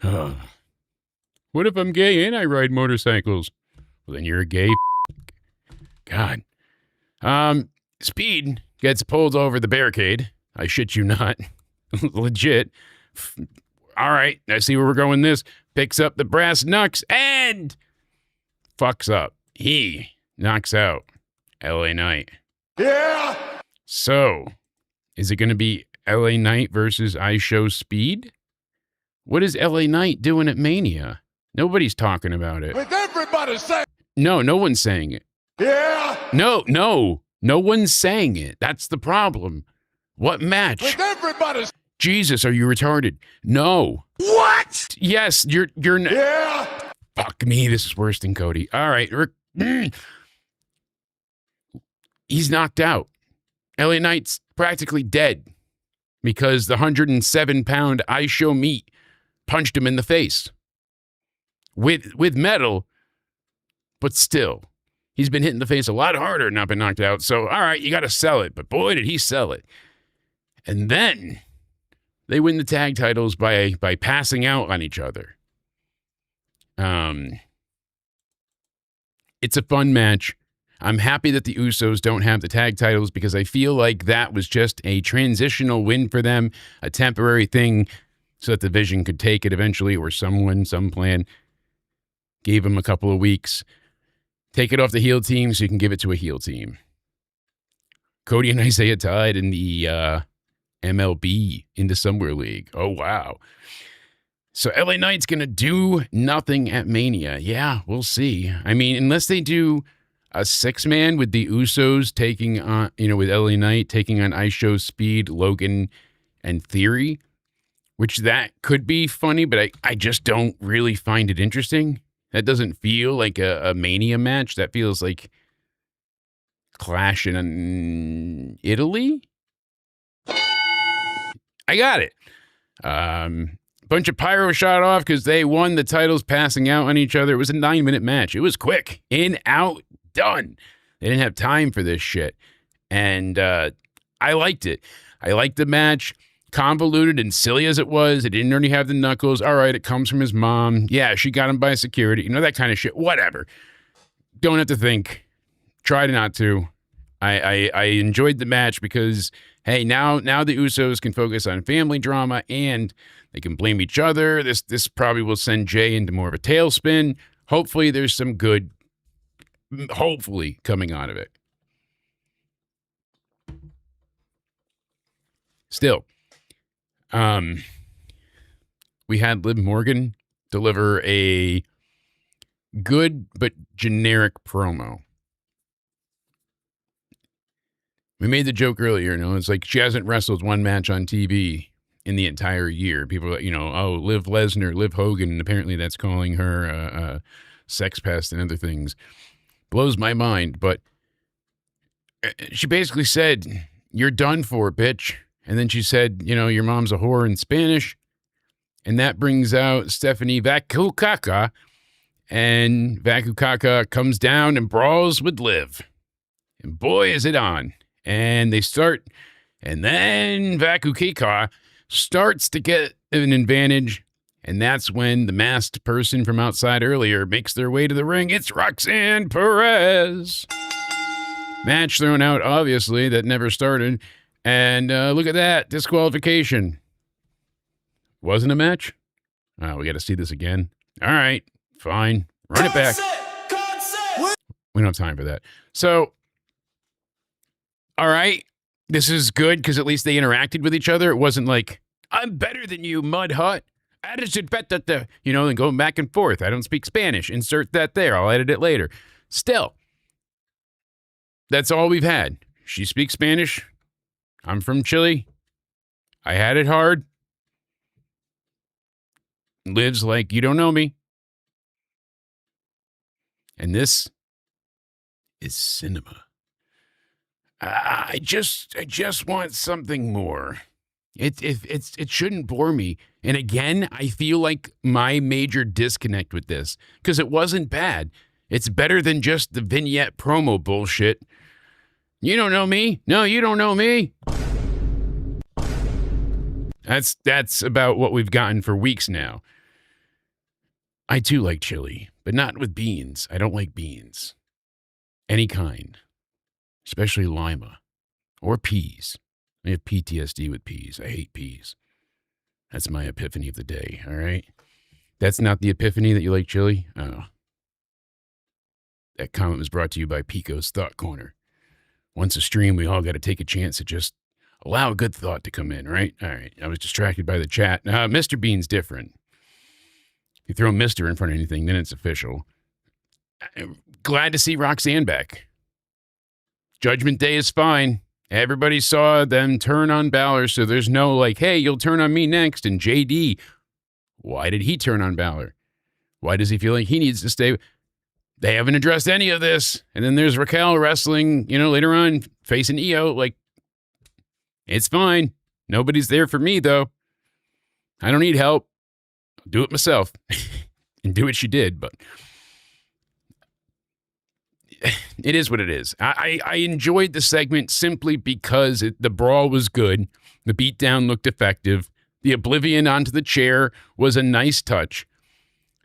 S2: What if I'm gay and I ride motorcycles? Well, then you're a gay. God. Speed gets pulled over the barricade. I shit you not. Legit. All right, I see where we're going this. Picks up the brass knucks and fucks up. He knocks out LA Knight.
S5: Yeah.
S2: So, is it going to be LA Knight versus IYO Speed? What is LA Knight doing at Mania? Nobody's talking about it.
S5: With everybody saying.
S2: No one's saying it.
S5: Yeah.
S2: No one's saying it. That's the problem. What match?
S5: With everybody.
S2: Jesus, are you retarded? No.
S5: What?
S2: Yes, you're.
S5: Yeah.
S2: Fuck me, this is worse than Cody. All right, He's knocked out. LA Knight's practically dead because the 107-pound IYO meat punched him in the face with metal, but still. He's been hit in the face a lot harder and not been knocked out. So, all right, you got to sell it. But boy, did he sell it. And then they win the tag titles by passing out on each other. It's a fun match. I'm happy that the Usos don't have the tag titles because I feel like that was just a transitional win for them, a temporary thing so that the Vision could take it eventually, or some plan gave them a couple of weeks. Take it off the heel team so you can give it to a heel team. Cody and Isaiah tied in the MLB in the Summer League. Oh, wow. So LA Knight's going to do nothing at Mania. Yeah, we'll see. I mean, unless they do a 6-man with the Usos taking on, with LA Knight taking on IYO, Speed, Logan, and Theory, which that could be funny, but I just don't really find it interesting. That doesn't feel like a Mania match. That feels like Clash in Italy. I got it. Bunch of pyro shot off because they won the titles passing out on each other. It was a 9-minute match. It was quick. In, out, done. They didn't have time for this shit. And I liked it. I liked the match. Convoluted and silly as it was. It didn't already have the knuckles. All right, it comes from his mom. Yeah, she got him by security. That kind of shit. Whatever. Don't have to think. Try not to. I enjoyed the match because, hey, now the Usos can focus on family drama and they can blame each other. This probably will send Jay into more of a tailspin. Hopefully there's some good, hopefully, coming out of it. Still, we had Liv Morgan deliver a good but generic promo. We made the joke earlier, it's like she hasn't wrestled one match on TV in the entire year. People are, Liv Lesnar, Liv Hogan, and apparently that's calling her a sex pest and other things. Blows my mind, but she basically said, "You're done for, bitch." And then she said, "Your mom's a whore" in Spanish. And that brings out Stephanie Vakukaka. And Vakukaka comes down and brawls with Liv. And boy, is it on. And they start, and then Vakukaka starts to get an advantage. And that's when the masked person from outside earlier makes their way to the ring. It's Roxanne Perez. Match thrown out, obviously, that never started. And look at that, disqualification. Wasn't a match? Oh, we got to see this again. All right, fine. Run it back. We don't have time for that. So, all right, this is good because at least they interacted with each other. It wasn't like, "I'm better than you, Mud Hut. And going back and forth. I don't speak Spanish. Insert that there. I'll edit it later." Still, that's all we've had. She speaks Spanish. I'm from Chile. I had it hard. Liv's like, "You don't know me." And this is cinema. I just want something more. It shouldn't bore me. And again, I feel like my major disconnect with this, because it wasn't bad. It's better than just the vignette promo bullshit. "You don't know me. No, you don't know me." That's about what we've gotten for weeks now. I too like chili, but not with beans. I don't like beans. Any kind. Especially lima. Or peas. I have PTSD with peas. I hate peas. That's my epiphany of the day, all right? That's not the epiphany that you like chili? Oh. That comment was brought to you by Pico's Thought Corner. Once a stream, we all got to take a chance to just allow a good thought to come in, right? All right, I was distracted by the chat. Mr. Bean's different. If you throw Mr. in front of anything, then it's official. Glad to see Roxanne back. Judgment Day is fine. Everybody saw them turn on Balor, so there's no like, "Hey, you'll turn on me next." And JD, why did he turn on Balor? Why does he feel like he needs to stay? They haven't addressed any of this. And then there's Raquel wrestling, later on, facing IYO. Like, it's fine. Nobody's there for me, though. I don't need help. I'll do it myself. And do what she did, but it is what it is. I enjoyed the segment simply because the brawl was good. The beatdown looked effective. The Oblivion onto the chair was a nice touch.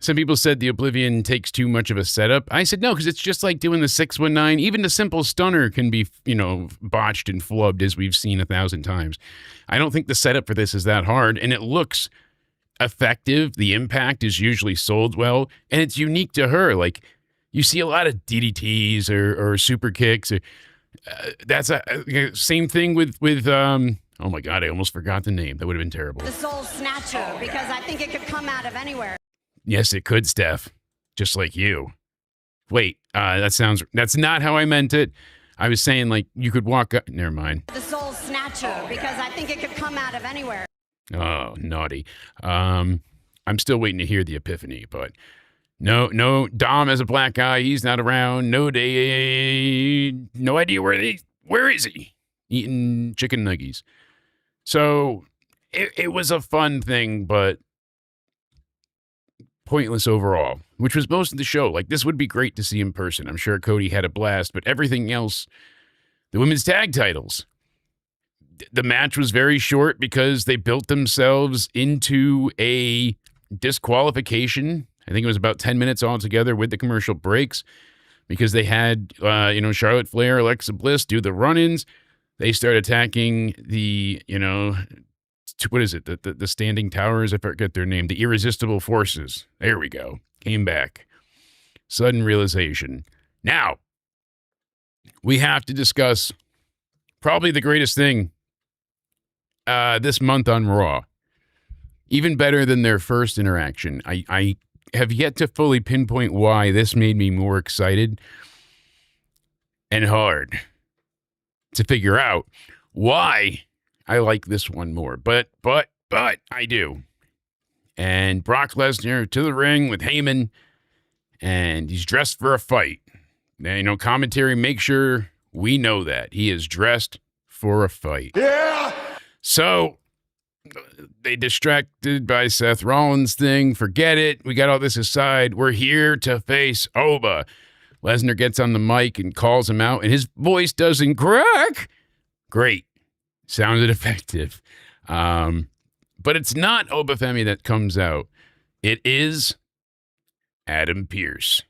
S2: Some people said the Oblivion takes too much of a setup. I said no, because it's just like doing the 619. Even the simple stunner can be, botched and flubbed, as we've seen 1,000 times. I don't think the setup for this is that hard, and it looks effective. The impact is usually sold well, and it's unique to her. Like, you see a lot of DDTs or super kicks. That's a same thing with oh my God, I almost forgot the name. That would have been terrible.
S6: The Soul Snatcher, because I think it could come out of anywhere.
S2: Yes, it could, Steph. Just like you. Wait, that's not how I meant it. I was saying, like, you could walk up. Never mind.
S6: The Soul Snatcher, because I think it could come out of anywhere.
S2: Oh, naughty. I'm still waiting to hear the epiphany, but no, Dom as a black guy, he's not around. No idea where is he? Eating chicken nuggies. So it was a fun thing, but pointless overall, which was most of the show. Like, this would be great to see in person. I'm sure Cody had a blast, but everything else, the women's tag titles, the match was very short because they built themselves into a disqualification. I think it was about 10 minutes altogether with the commercial breaks, because they had, Charlotte Flair, Alexa Bliss do the run-ins. They start attacking the, what is it? The standing towers? I forget their name. The Irresistible Forces. There we go. Came back. Sudden realization. Now, we have to discuss probably the greatest thing this month on Raw. Even better than their first interaction. I have yet to fully pinpoint why this made me more excited and hard to figure out why I like this one more. But I do. And Brock Lesnar to the ring with Heyman, and he's dressed for a fight. Now, commentary, make sure we know that. He is dressed for a fight.
S5: Yeah!
S2: So, they distracted by Seth Rollins' thing. Forget it. We got all this aside. We're here to face Oba. Lesnar gets on the mic and calls him out, and his voice doesn't crack. Great. Sounded effective. But it's not Obafemi that comes out. It is Adam Pearce.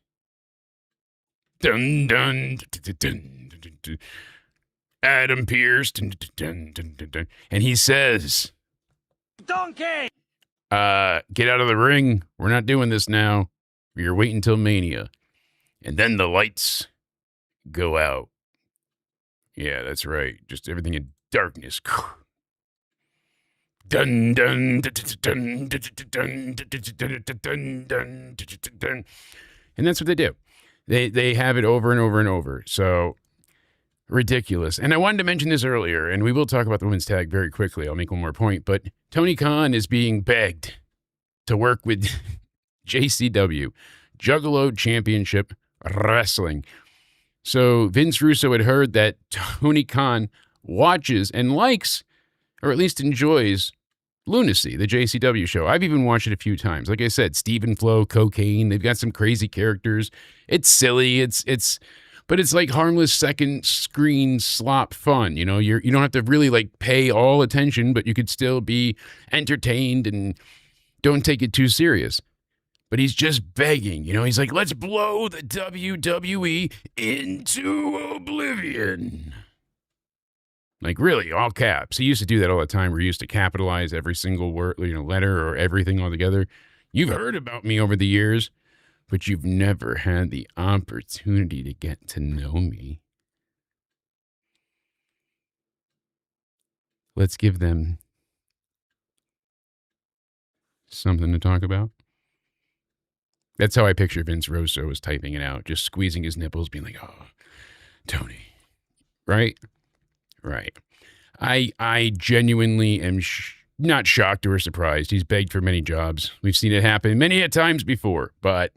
S2: Dun, dun, dun, dun, dun, dun. Adam Pearce. Dun, dun, dun, dun, dun. And he says, Donkey! Get out of the ring. We're not doing this now. You're waiting until Mania. And then the lights go out. Yeah, that's right. Just everything in darkness. Dun dun dun dun dun dun dun dun dun. And that's what they do. They have it over and over and over. So ridiculous. And I wanted to mention this earlier, and we will talk about the women's tag very quickly. I'll make one more point. But Tony Khan is being begged to work with JCW, Juggalo Championship Wrestling. So Vince Russo had heard that Tony Khan watches and likes, or at least enjoys, Lunacy, the JCW show. I've even watched it a few times. Like I said, Stephen Flo, Cocaine. They've got some crazy characters. It's silly. But it's like harmless second screen slop fun. You don't have to really like pay all attention, but you could still be entertained and don't take it too serious. But he's just begging, he's like, let's blow the WWE into oblivion. Like, really, all caps. He used to do that all the time. Where he used to capitalize every single word, letter or everything all together. You've heard about me over the years, but you've never had the opportunity to get to know me. Let's give them something to talk about. That's how I picture Vince Russo was typing it out, just squeezing his nipples, being like, oh, Tony. Right? Right. I genuinely am not shocked or surprised. He's begged for many jobs. We've seen it happen many a times before, but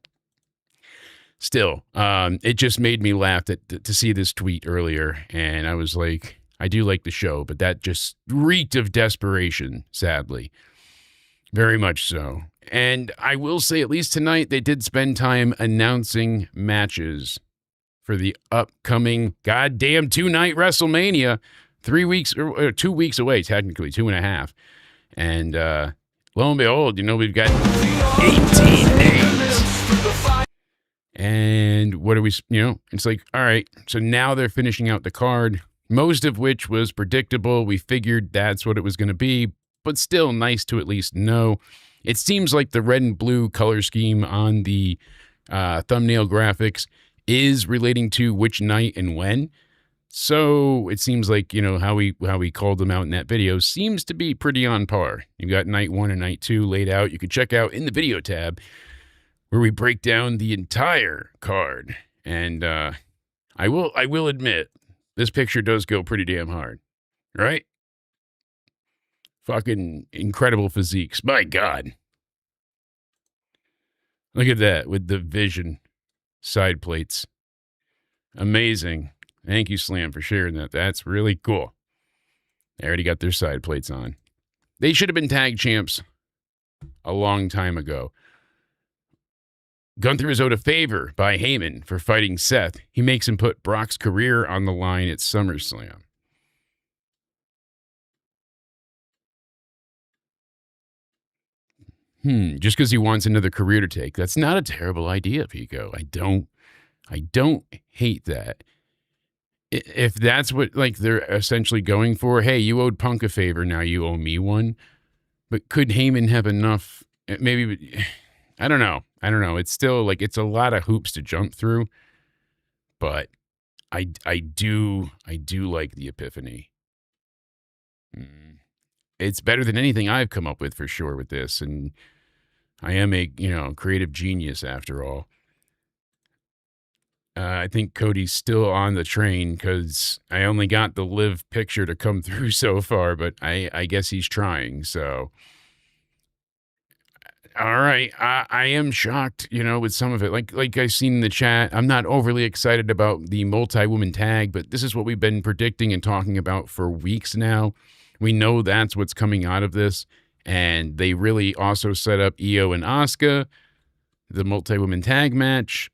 S2: still, it just made me laugh to see this tweet earlier. And I was like, I do like the show, but that just reeked of desperation, sadly. Very much so. And I will say, at least tonight, they did spend time announcing matches for the upcoming goddamn 2-night WrestleMania. 3 weeks, or 2 weeks away, technically, 2.5. And lo and behold, we've got 18 days. And what are we, it's like, all right, so now they're finishing out the card, most of which was predictable. We figured that's what it was going to be, but still nice to at least know. It seems like the red and blue color scheme on the thumbnail graphics is relating to which night and when. So it seems like, how we called them out in that video seems to be pretty on par. You've got night 1 and night 2 laid out. You can check out in the video tab where we break down the entire card. And I will admit, this picture does go pretty damn hard, right? Fucking incredible physiques. My God. Look at that with the Vision side plates. Amazing. Thank you, Slam, for sharing that. That's really cool. They already got their side plates on. They should have been tag champs a long time ago. Gunther is owed a favor by Heyman for fighting Seth. He makes him put Brock's career on the line at SummerSlam. Just because he wants another career to take. That's not a terrible idea, Pico. I don't hate that. If that's what they're essentially going for, hey, you owed Punk a favor, now you owe me one. But could Heyman have enough? Maybe, I don't know. It's still it's a lot of hoops to jump through. But I do like the epiphany. It's better than anything I've come up with for sure with this, and I am a creative genius after all. I think Cody's still on the train because I only got the live picture to come through so far, but I guess he's trying. So, all right, I am shocked, with some of it. Like I've seen in the chat, I'm not overly excited about the multi-woman tag, but this is what we've been predicting and talking about for weeks now. We know that's what's coming out of this, and they really also set up IYO and Asuka, the multi-woman tag match.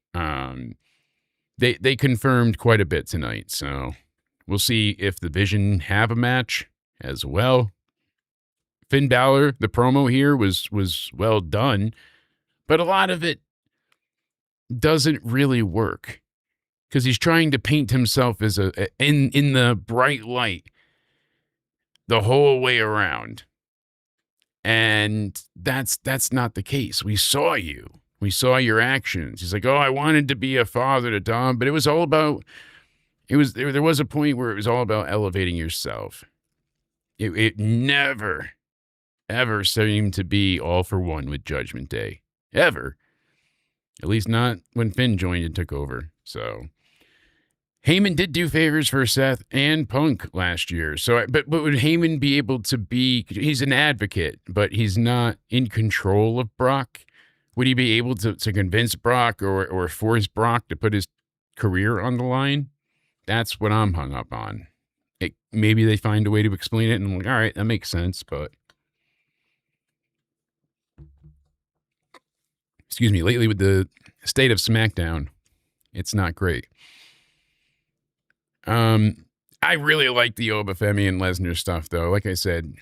S2: They confirmed quite a bit tonight, so we'll see if the Vision have a match as well. Finn Balor, the promo here was well done, but a lot of it doesn't really work because he's trying to paint himself as in the bright light the whole way around, and that's not the case. We saw you. We saw your actions. He's like, oh, I wanted to be a father to Dom, but it was all about, there was a point where it was all about elevating yourself. It never, ever seemed to be all for one with Judgment Day. Ever. At least not when Finn joined and took over. So, Heyman did do favors for Seth and Punk last year. So, but would Heyman be able to be, he's an advocate, but he's not in control of Brock. Would he be able to convince Brock or force Brock to put his career on the line? That's what I'm hung up on. Maybe they find a way to explain it, and I'm like, all right, that makes sense, but... Excuse me, lately with the state of SmackDown, it's not great. I really like the Obafemi and Lesnar stuff, though. Like I said,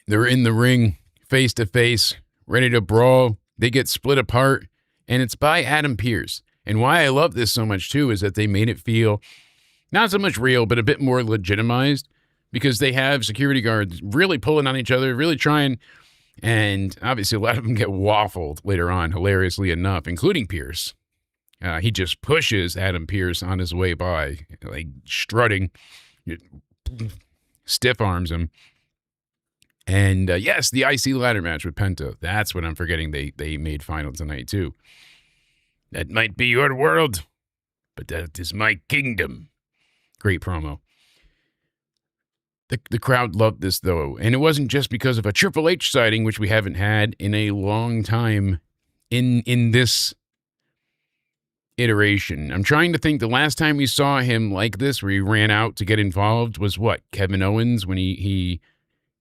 S2: they're in the ring, face-to-face, ready to brawl. They get split apart, and it's by Adam Pearce. And why I love this so much, too, is that they made it feel not so much real, but a bit more legitimized, because they have security guards really pulling on each other, really trying, and obviously a lot of them get waffled later on, hilariously enough, including Pearce. He just pushes Adam Pearce on his way by, like strutting, stiff arms him. And yes, the IC ladder match with Penta. That's what I'm forgetting they made final tonight, too. That might be your world, but that is my kingdom. Great promo. The crowd loved this, though. And it wasn't just because of a Triple H sighting, which we haven't had in a long time in this iteration. I'm trying to think the last time we saw him like this, where he ran out to get involved, was what? Kevin Owens, when he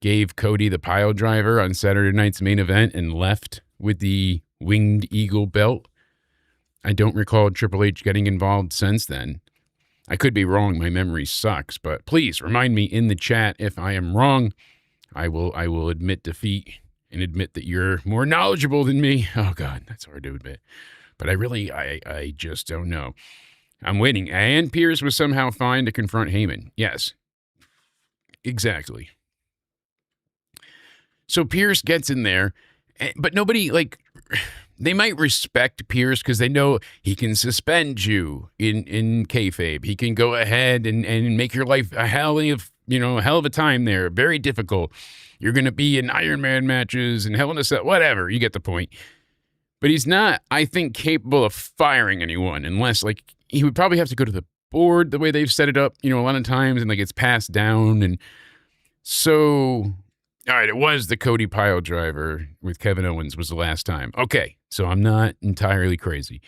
S2: gave Cody the pile driver on Saturday night's main event and left with the winged eagle belt. I don't recall Triple H getting involved since then. I could be wrong. My memory sucks, but please remind me in the chat if I am wrong. I will admit defeat and admit that you're more knowledgeable than me. Oh God, that's hard to admit. But I just don't know. I'm waiting. And Pierce was somehow fine to confront Heyman. Yes, exactly. So Pierce gets in there, but nobody, like, they might respect Pierce because they know he can suspend you in kayfabe. He can go ahead and make your life a hell of a time there. Very difficult. You're going to be in Iron Man matches and Hell in a Cell, whatever. You get the point. But he's not, I think, capable of firing anyone unless, like, he would probably have to go to the board the way they've set it up, a lot of times, and, like, it's passed down. And so, all right, it was the Cody pile driver with Kevin Owens was the last time. Okay, so I'm not entirely crazy.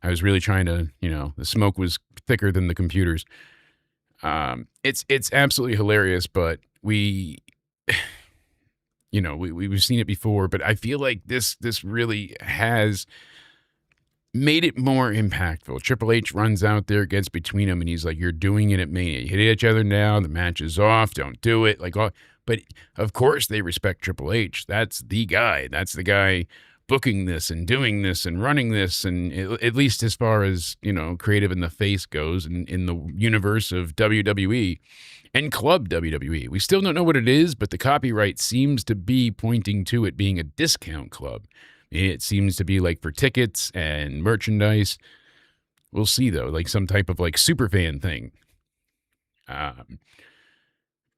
S2: I was really trying to, the smoke was thicker than the computers. It's absolutely hilarious, but we've seen it before, but I feel like this really has made it more impactful. Triple H runs out there, gets between them, and he's like, "You're doing it at Mania. You hit each other now. The match is off. Don't do it." But of course they respect Triple H. That's the guy. That's the guy booking this and doing this and running this, and at least as far as creative in the face goes, in the universe of WWE. And Club WWE. We still don't know what it is, but the copyright seems to be pointing to it being a discount club. It seems to be like for tickets and merchandise. We'll see, though, like some type of like superfan thing.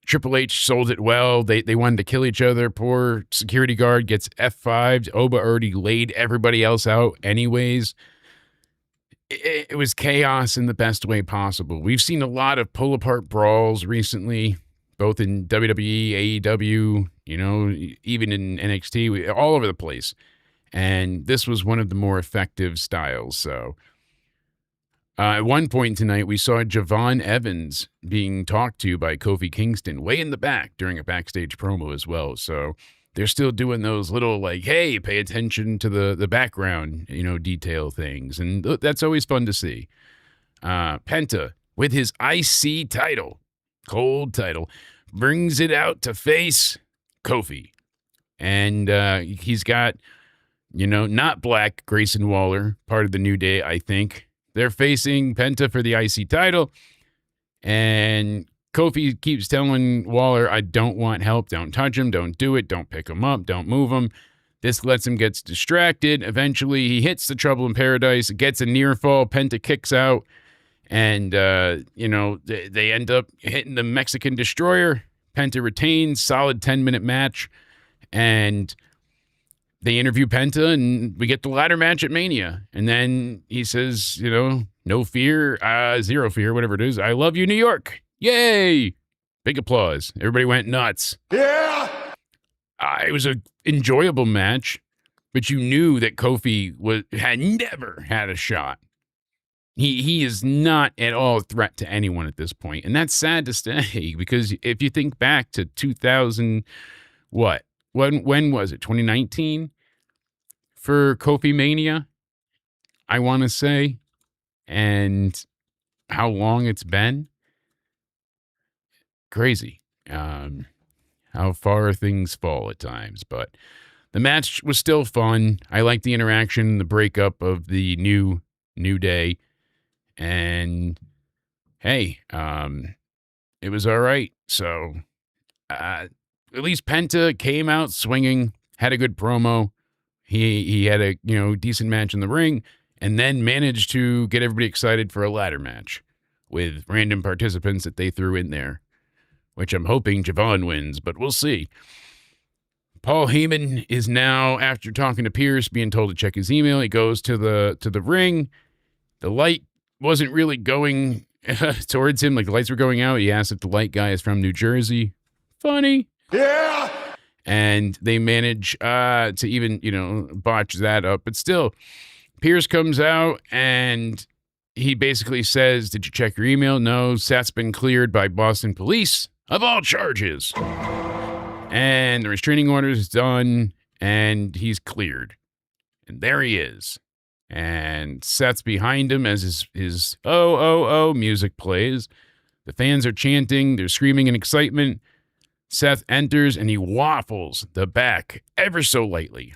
S2: Triple H sold it well. They wanted to kill each other. Poor security guard gets F5'd. Oba already laid everybody else out anyways. It was chaos in the best way possible. We've seen a lot of pull-apart brawls recently, both in WWE, AEW, even in NXT, all over the place. And this was one of the more effective styles. So at one point tonight, we saw Javon Evans being talked to by Kofi Kingston way in the back during a backstage promo as well. So they're still doing those little like, hey, pay attention to the background, detail things. And that's always fun to see. Penta, with his IC title, cold title, brings it out to face Kofi. And he's got, not Black, Grayson Waller, part of the New Day, I think. They're facing Penta for the IC title. And Kofi keeps telling Waller, I don't want help. Don't touch him. Don't do it. Don't pick him up. Don't move him. This lets him get distracted. Eventually, he hits the Trouble in Paradise, gets a near fall. Penta kicks out. And, they end up hitting the Mexican Destroyer. Penta retains. Solid 10-minute match. And they interview Penta, and we get the ladder match at Mania. And then he says, no fear, zero fear, whatever it is. I love you, New York. Yay! Big applause. Everybody went nuts.
S5: Yeah!
S2: It was an enjoyable match, but you knew that Kofi had never had a shot. He is not at all a threat to anyone at this point. And that's sad to say, because if you think back to 2000, what? When was it? 2019 for Kofi Mania, I want to say, and how long it's been. Crazy. How far things fall at times, but the match was still fun. I like the interaction, the breakup of the New Day, and hey, it was all right. So at least Penta came out swinging, had a good promo. He had a decent match in the ring, and then managed to get everybody excited for a ladder match with random participants that they threw in there, which I'm hoping Javon wins, but we'll see. Paul Heyman is now, after talking to Pierce, being told to check his email. He goes to the ring. The light wasn't really going towards him. Like, the lights were going out. He asked if the light guy is from New Jersey. Funny.
S5: Yeah!
S2: And they manage to even, botch that up. But still, Pierce comes out and he basically says, did you check your email? No, Seth's been cleared by Boston police of all charges. And the restraining order is done and he's cleared. And there he is. And Seth's behind him as his oh, oh, oh music plays. The fans are chanting. They're screaming in excitement. Seth enters and he waffles the back ever so lightly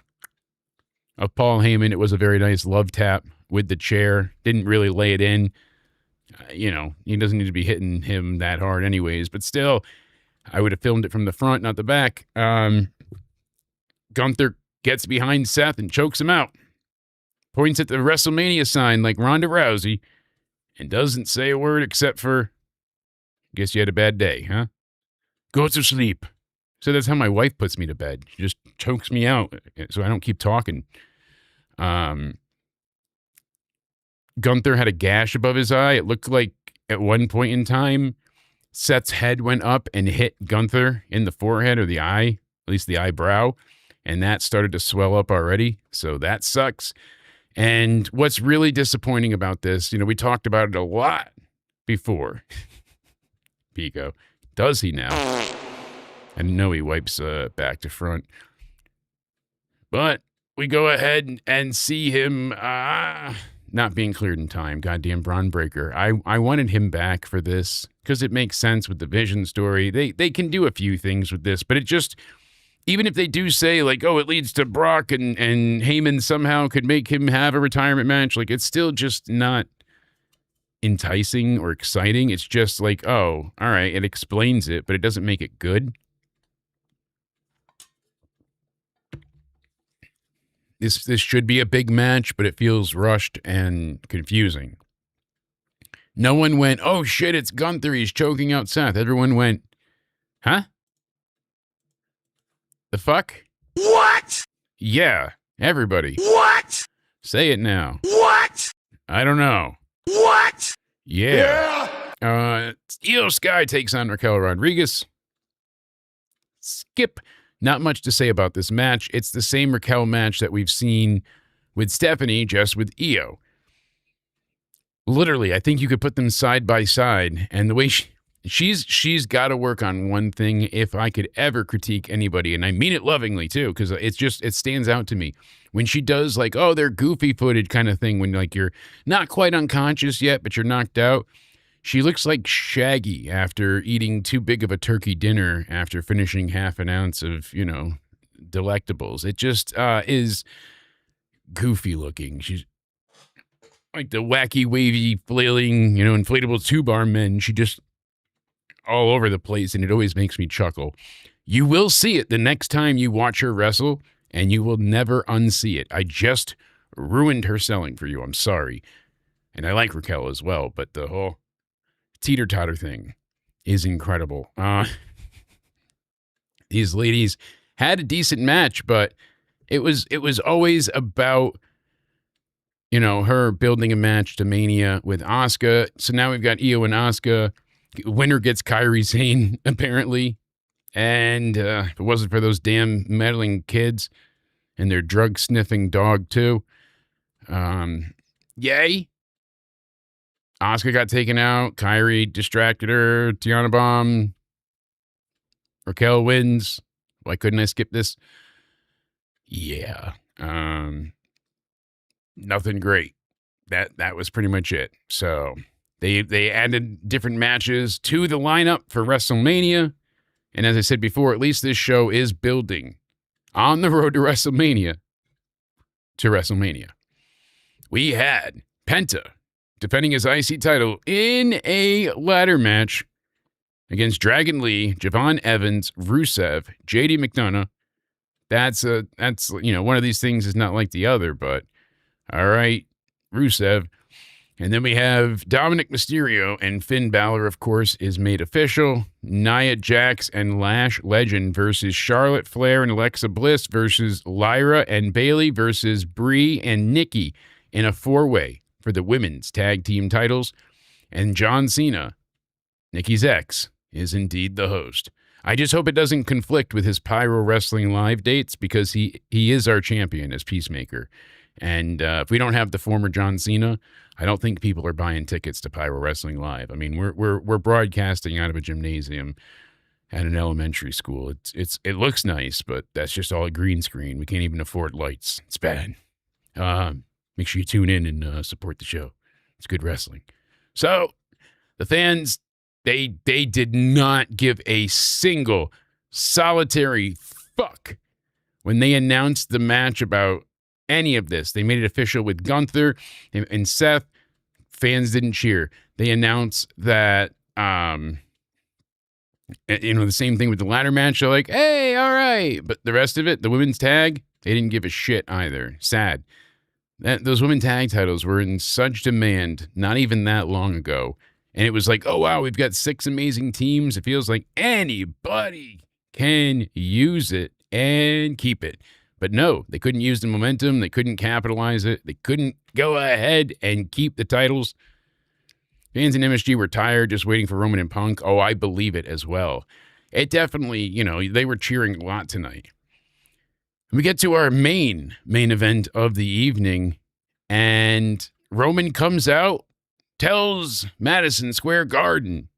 S2: of Paul Heyman. It was a very nice love tap with the chair. Didn't really lay it in. He doesn't need to be hitting him that hard anyways. But still, I would have filmed it from the front, not the back. Gunther gets behind Seth and chokes him out. Points at the WrestleMania sign like Ronda Rousey and doesn't say a word except for, guess you had a bad day, huh? Go to sleep. So that's how my wife puts me to bed. She just chokes me out so I don't keep talking. Gunther had a gash above his eye. It looked like at one point in time, Seth's head went up and hit Gunther in the forehead or the eye, at least the eyebrow, and that started to swell up already. So that sucks. And what's really disappointing about this, we talked about it a lot before. Pico. Does he now? I know he wipes back to front. But we go ahead and see him not being cleared in time. Goddamn Braun Breaker. I wanted him back for this because it makes sense with the Vision story. They can do a few things with this, but it just... Even if they do say, like, oh, it leads to Brock and Heyman somehow could make him have a retirement match, like, it's still just not enticing or exciting. It's just like, oh, all right, it explains it, but it doesn't make it good. This should be a big match, but it feels rushed and confusing. No one went, oh, shit, it's Gunther, he's choking out Seth. Everyone went, huh? The fuck?
S5: What?
S2: Yeah, everybody.
S5: What?
S2: Say it now.
S5: What?
S2: I don't know.
S5: What?
S2: Yeah. IYO SKY takes on Raquel Rodriguez. Skip. Not much to say about this match. It's the same Raquel match that we've seen with Stephanie, just with IYO. Literally, I think you could put them side by side, and the way she's got to work on one thing if I could ever critique anybody, and I mean it lovingly too, because it stands out to me. When she does like, oh, they're goofy footed kind of thing, when like you're not quite unconscious yet, but you're knocked out. She looks like Shaggy after eating too big of a turkey dinner after finishing half an ounce of, delectables. It just is goofy looking. She's like the wacky, wavy, flailing, inflatable two-bar men. She just all over the place, and it always makes me chuckle. You will see it the next time you watch her wrestle, and you will never unsee it. I just ruined her selling for you. I'm sorry. And I like Raquel as well, but the whole teeter-totter thing is incredible. These ladies had a decent match, but it was always about, her building a match to Mania with Asuka. So now we've got IYO and Asuka. Winner gets Kairi Sane, apparently. And if it wasn't for those damn meddling kids and their drug-sniffing dog, too. Yay. Asuka got taken out. Kairi distracted her. Tiana Bomb. Raquel wins. Why couldn't I skip this? Yeah. Nothing great. That was pretty much it. So they added different matches to the lineup for WrestleMania. And as I said before, at least this show is building on the road to WrestleMania. We had Penta defending his IC title in a ladder match against Dragon Lee, Javon Evans, Rusev, JD McDonough. That's one of these things is not like the other, but all right, Rusev. And then we have Dominic Mysterio, and Finn Balor, of course, is made official. Nia Jax and Lash Legend versus Charlotte Flair and Alexa Bliss versus Lyra and Bayley versus Brie and Nikki in a four-way for the women's tag team titles. And John Cena, Nikki's ex, is indeed the host. I just hope it doesn't conflict with his Pyro Wrestling Live dates, because he is our champion as Peacemaker. And if we don't have the former John Cena, I don't think people are buying tickets to Pyro Wrestling Live. I mean, we're broadcasting out of a gymnasium at an elementary school. It looks nice, but that's just all a green screen. We can't even afford lights. It's bad. Make sure you tune in and support the show. It's good wrestling. So the fans, they did not give a single solitary fuck when they announced the match about any of this. They made it official with Gunther and Seth. Fans didn't cheer. They announced that, the same thing with the ladder match. They're like, hey, all right. But the rest of it, the women's tag, they didn't give a shit either. Sad. Those women tag titles were in such demand not even that long ago. And it was like, oh, wow, we've got 6 amazing teams. It feels like anybody can use it and keep it. But no, they couldn't use the momentum. They couldn't capitalize it. They couldn't go ahead and keep the titles. Fans in MSG were tired just waiting for Roman and Punk. Oh, I believe it as well. It definitely, they were cheering a lot tonight. We get to our main event of the evening, and Roman comes out, tells Madison Square Garden,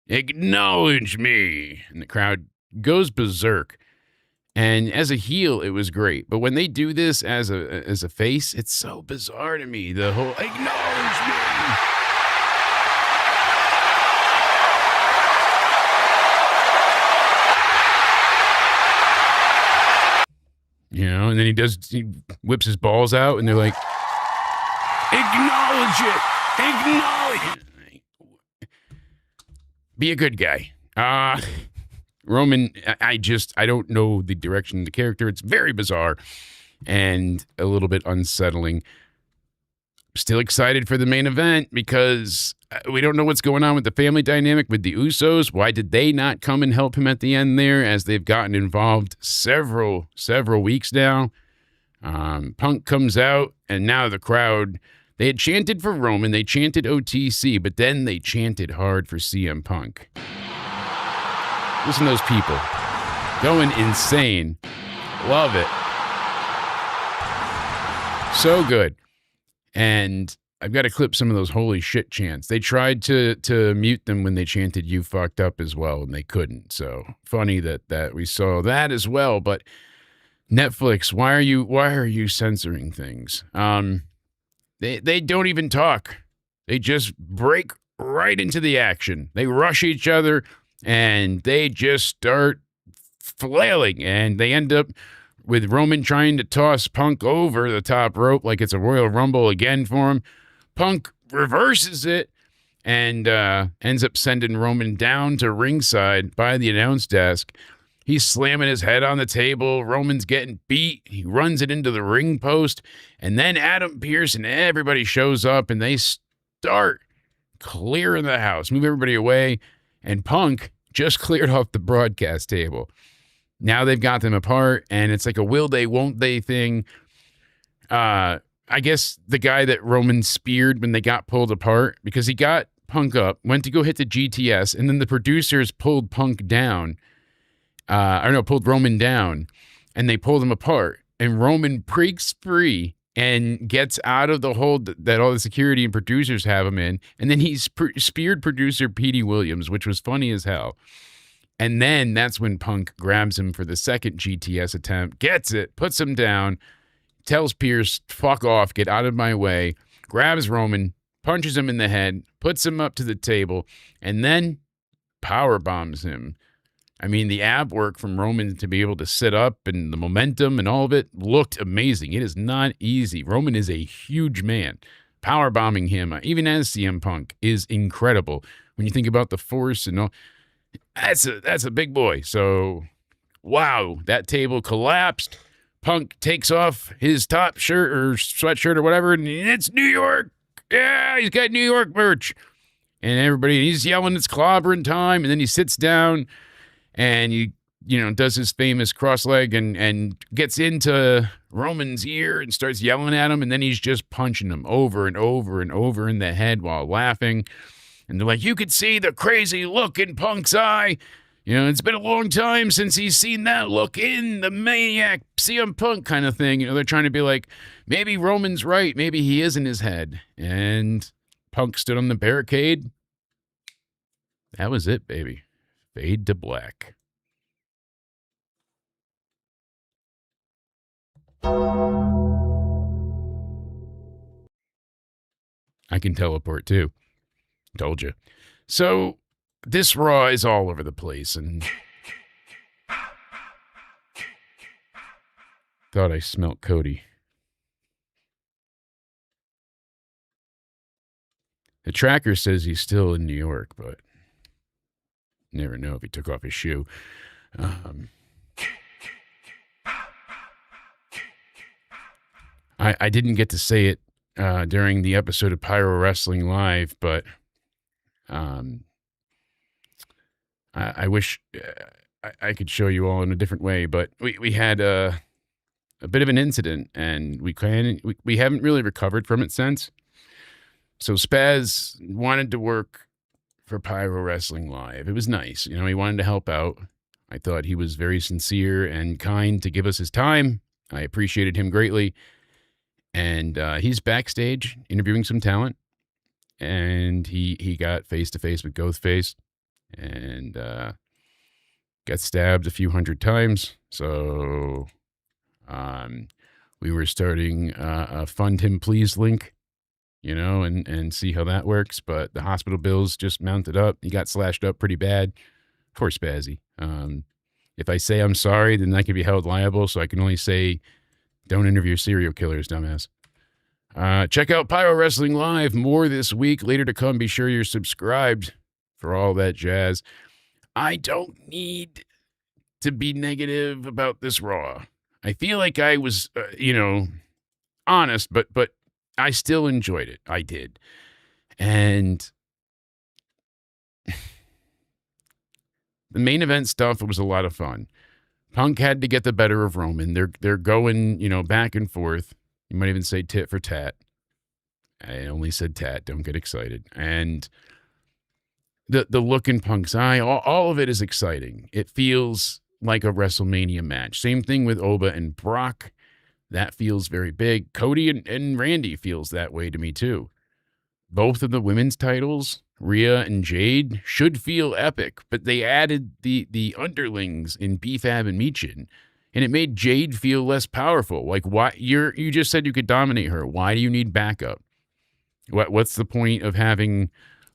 S2: acknowledge me. And the crowd goes berserk. And as a heel, it was great. But when they do this as a face, it's so bizarre to me. The whole acknowledge me. And then he whips his balls out, and they're like, acknowledge it. Acknowledge it. Be a good guy. Roman, I don't know the direction of the character. It's very bizarre and a little bit unsettling. Still excited for the main event because we don't know what's going on with the family dynamic with the Usos. Why did they not come and help him at the end there, as they've gotten involved several weeks now? Punk comes out, and now the crowd, they had chanted for Roman, they chanted OTC, but then they chanted hard for CM Punk. Listen to those people going insane. Love it. So good. And I've got to clip some of those holy shit chants. They tried to mute them when they chanted "you fucked up" as well, and they couldn't. So funny that we saw that as well. But Netflix, why are you censoring things? They don't even talk. They just break right into the action. They rush each other and they just start flailing, and they end up with Roman trying to toss Punk over the top rope like it's a Royal Rumble again for him. Punk reverses it and ends up sending Roman down to ringside by the announce desk. He's slamming his head on the table. Roman's getting beat. He runs it into the ring post. And then Adam Pearce and everybody shows up, and they start clearing the house, move everybody away. And Punk just cleared off the broadcast table. Now they've got them apart, and it's like a will they, won't they thing. I guess the guy that Roman speared when they got pulled apart, because he got Punk up, went to go hit the GTS, and then the producers pulled Punk down. Pulled Roman down, and they pulled him apart. And Roman breaks free and gets out of the hold that all the security and producers have him in. And then he speared producer Petey Williams, which was funny as hell. And then that's when Punk grabs him for the second GTS attempt, gets it, puts him down, tells Pierce, fuck off, get out of my way, grabs Roman, punches him in the head, puts him up to the table, and then power bombs him. I mean, the ab work from Roman to be able to sit up and the momentum and all of it looked amazing. It is not easy. Roman is a huge man. Power bombing him, even as CM Punk, is incredible. When you think about the force and all, that's a big boy. So, wow, that table collapsed. Punk takes off his top shirt or sweatshirt or whatever, and it's New York. Yeah, he's got New York merch. And he's yelling, it's clobbering time. And then he sits down and he, does his famous cross leg and gets into Roman's ear and starts yelling at him. And then he's just punching him over and over and over in the head while laughing. And they're like, you could see the crazy look in Punk's eye. You know, it's been a long time since he's seen that look in the Maniac CM Punk kind of thing. You know, they're trying to be like, maybe Roman's right. Maybe he is in his head. And Punk stood on the barricade. That was it, baby. Fade to black. I can teleport too. Told you. So this Raw is all over the place, and thought I smelt Cody. The tracker says he's still in New York, but never know if he took off his shoe. I didn't get to say it during the episode of Pyro Wrestling Live, but I wish I could show you all in a different way. But we had a bit of an incident, and we haven't really recovered from it since. So Spaz wanted to work for Pyro Wrestling Live. It was nice. You know, he wanted to help out. I thought he was very sincere and kind to give us his time. I appreciated him greatly. And he's backstage interviewing some talent. And he got face-to-face with Ghostface. And got stabbed a few hundred times. So we were starting a Fund Him Please link, you know, and see how that works. But the hospital bills just mounted up. He got slashed up pretty bad. Poor Spazzy. If I say I'm sorry, then I can be held liable. So I can only say, don't interview serial killers, dumbass. Check out Pyro Wrestling Live. More this week. Later to come. Be sure you're subscribed for all that jazz. I don't need to be negative about this Raw. I feel like I was, honest, but I still enjoyed it. I did. And the main event stuff, it was a lot of fun. Punk had to get the better of Roman. They're going, back and forth. You might even say tit for tat. I only said tat. Don't get excited. And the look in Punk's eye, all of it is exciting. It feels like a WrestleMania match. Same thing with Oba and Brock. That feels very big. Cody and Randy feels that way to me too. Both of the women's titles, Rhea and Jade, should feel epic, but they added the underlings in B-Fab and Michin, and it made Jade feel less powerful. Like, why you just said you could dominate her. Why do you need backup? What's the point of having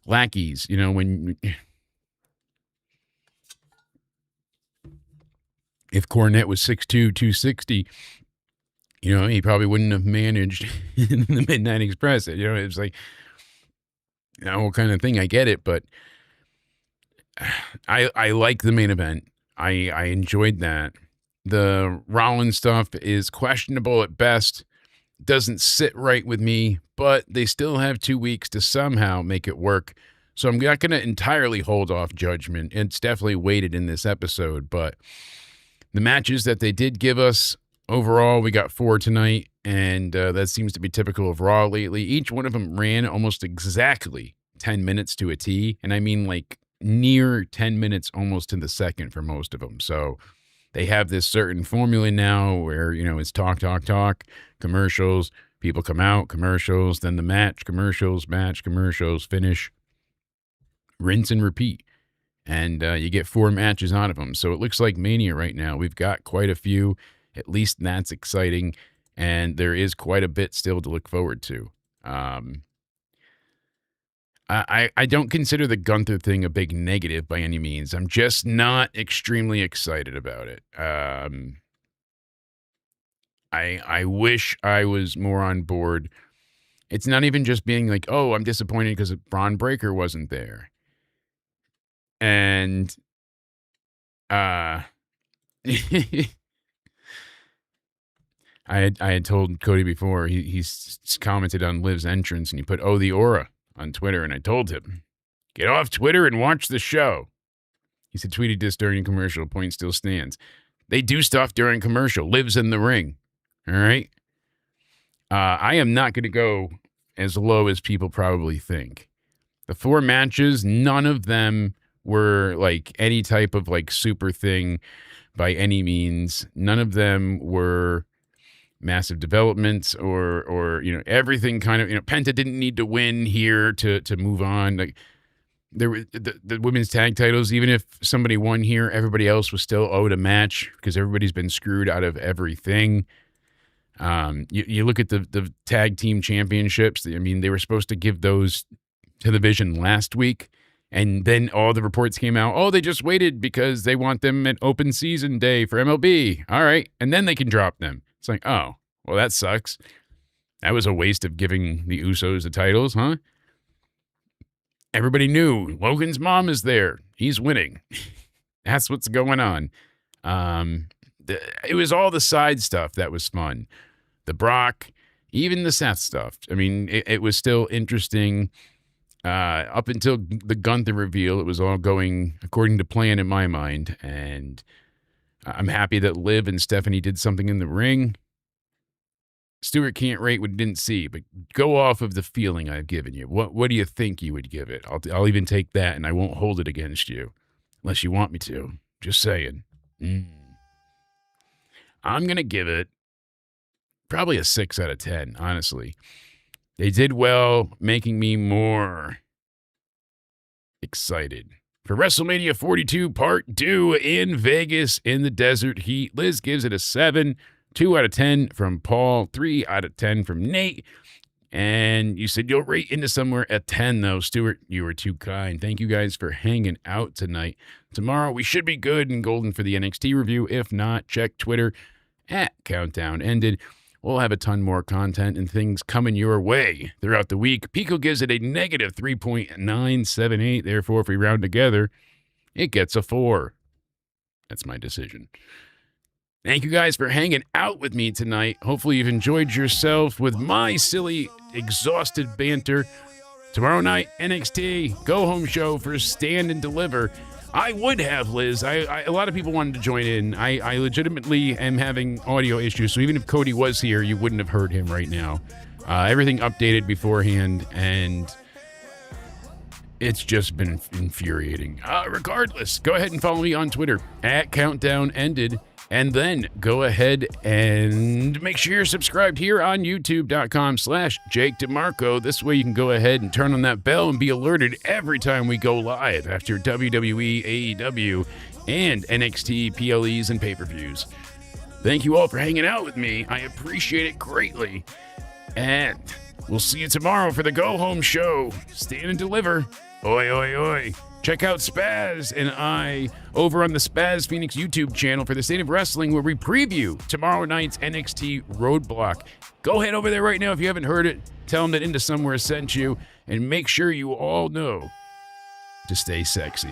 S2: lackeys? You know, when if Cornette was 6'2", 260, he probably wouldn't have managed the Midnight Express. It was like, what kind of thing? I get it, but I like the main event. I enjoyed that. The Rollins stuff is questionable at best. Doesn't sit right with me, but they still have 2 weeks to somehow make it work. So I'm not going to entirely hold off judgment. It's definitely weighted in this episode, but the matches that they did give us, overall, we got 4 tonight, and that seems to be typical of Raw lately. Each one of them ran almost exactly 10 minutes to a T, and I mean like near 10 minutes almost to the second for most of them. So they have this certain formula now where, it's talk, commercials, people come out, commercials, then the match, commercials, finish, rinse and repeat. And you get 4 matches out of them. So it looks like Mania right now. We've got quite a few. At least that's exciting. And there is quite a bit still to look forward to. I don't consider the Gunther thing a big negative by any means. I'm just not extremely excited about it. I wish I was more on board. It's not even just being like, oh, I'm disappointed because Braun Breaker wasn't there. And I had told Cody before, he's commented on Liv's entrance, and he put, oh, the aura on Twitter, and I told him, get off Twitter and watch the show. He said, tweeted this during commercial, point still stands. They do stuff during commercial. Liv's in the ring. All right? I am not going to go as low as people probably think. The 4 matches, none of them were like any type of like super thing by any means. None of them were massive developments or everything kind of, Penta didn't need to win here to move on. Like there were the women's tag titles, even if somebody won here, everybody else was still owed a match because everybody's been screwed out of everything. You look at the tag team championships. I mean, they were supposed to give those to the Vision last week. And then all the reports came out, oh, they just waited because they want them at open season day for MLB. All right. And then they can drop them. It's like, oh, well, that sucks. That was a waste of giving the Usos the titles, huh? Everybody knew Logan's mom is there. He's winning. That's what's going on. It was all the side stuff that was fun. The Brock, even the Seth stuff. I mean, it was still interesting. Up until the Gunther reveal, it was all going according to plan in my mind. And I'm happy that Liv and Stephanie did something in the ring. Stewart can't rate what he didn't see, but go off of the feeling I've given you. What do you think you would give it? I'll even take that, and I won't hold it against you. Unless you want me to. Just saying. I'm going to give it probably a 6 out of 10, honestly. They did well, making me more excited. For WrestleMania 42 Part 2 in Vegas in the desert heat, Liz gives it a 7, 2 out of 10 from Paul, 3 out of 10 from Nate. And you said you'll rate into somewhere at 10, though. Stuart, you were too kind. Thank you guys for hanging out tonight. Tomorrow, we should be good and golden for the NXT review. If not, check Twitter at Countdown Ended. We'll have a ton more content and things coming your way throughout the week. Pico gives it a negative 3.978. Therefore, if we round together, it gets a 4. That's my decision. Thank you guys for hanging out with me tonight. Hopefully you've enjoyed yourself with my silly, exhausted banter. Tomorrow night, NXT, go-home show for Stand and Deliver. I would have, Liz. A lot of people wanted to join in. I legitimately am having audio issues, so even if Cody was here, you wouldn't have heard him right now. Everything updated beforehand, and it's just been infuriating. Regardless, go ahead and follow me on Twitter at CountdownEnded. And then go ahead and make sure you're subscribed here on youtube.com/Jake DeMarco. This way you can go ahead and turn on that bell and be alerted every time we go live after WWE, AEW, and NXT PLEs and pay-per-views. Thank you all for hanging out with me. I appreciate it greatly. And we'll see you tomorrow for the go-home show. Stand and Deliver. Oi, oi, oi. Check out Spaz and I over on the Spaz Phoenix YouTube channel for the State of Wrestling, where we preview tomorrow night's NXT Roadblock. Go ahead over there right now if you haven't heard it. Tell them that Into Somewhere sent you, and make sure you all know to stay sexy.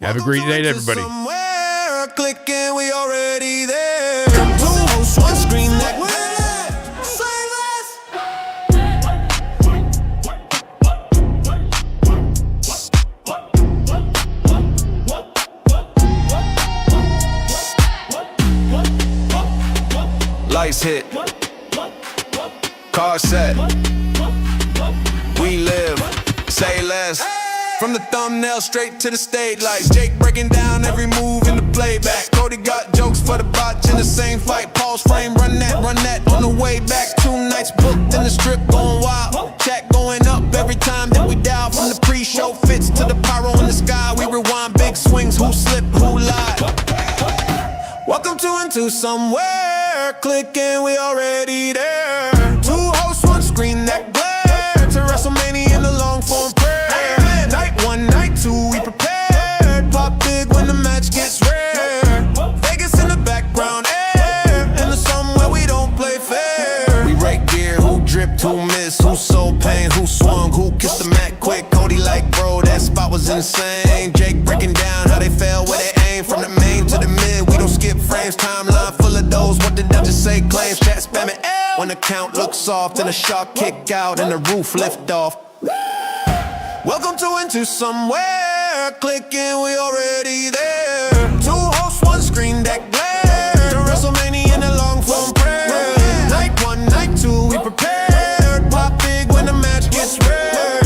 S2: Have a great night, everybody.
S1: Somewhere, clicking, we already there. 2 hosts, 1 screen, that lights hit, car set, we live, say less. From the thumbnail straight to the stage lights. Jake breaking down every move in the playback. Cody got jokes for the botch in the same fight. Paul's frame, run that on the way back. 2 nights booked in the strip going wild. Chat going up every time that we dial. From the pre-show fits to the pyro in the sky. We rewind big swings, who slipped, who lied. Welcome to Into Somewhere, clicking, we already there. 2 hosts, 1 screen, that glare. To WrestleMania in the long form prayer. Night 1, night 2, we prepared. Pop big when the match gets rare. Vegas in the background, air. In the somewhere we don't play fair. We rate gear, who dripped, who missed, who sold pain, who swung, who kissed the mat quick. Cody like, bro, that spot was insane. Jake breaking down how they fell, where they aim. From the main to the mid, we don't skip frames. Timeline full of those, what did I just say? Claims, chat spamming L. When the count looks soft and the shark kick out and the roof lift off. Welcome to Into Somewhere, clicking, we already there. 2 hosts, 1 screen, that glare. To WrestleMania in the long form prayer. Night 1, night 2, we prepared. Pop big when the match gets rare.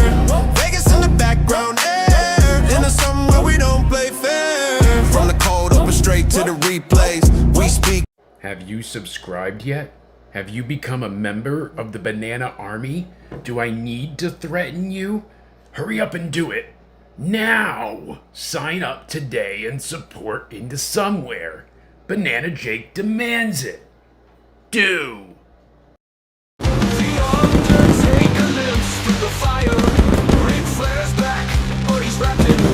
S1: Vegas in the background, air. In the somewhere we to the replays. We speak.
S2: Have you subscribed yet? Have you become a member of the Banana Army? Do I need to threaten you? Hurry up and do it. Now! Sign up today and support Into Somewhere. Banana Jake demands it. Do!
S1: The Undertaker lives through the fire. Ric Flair's back, but he's wrapped in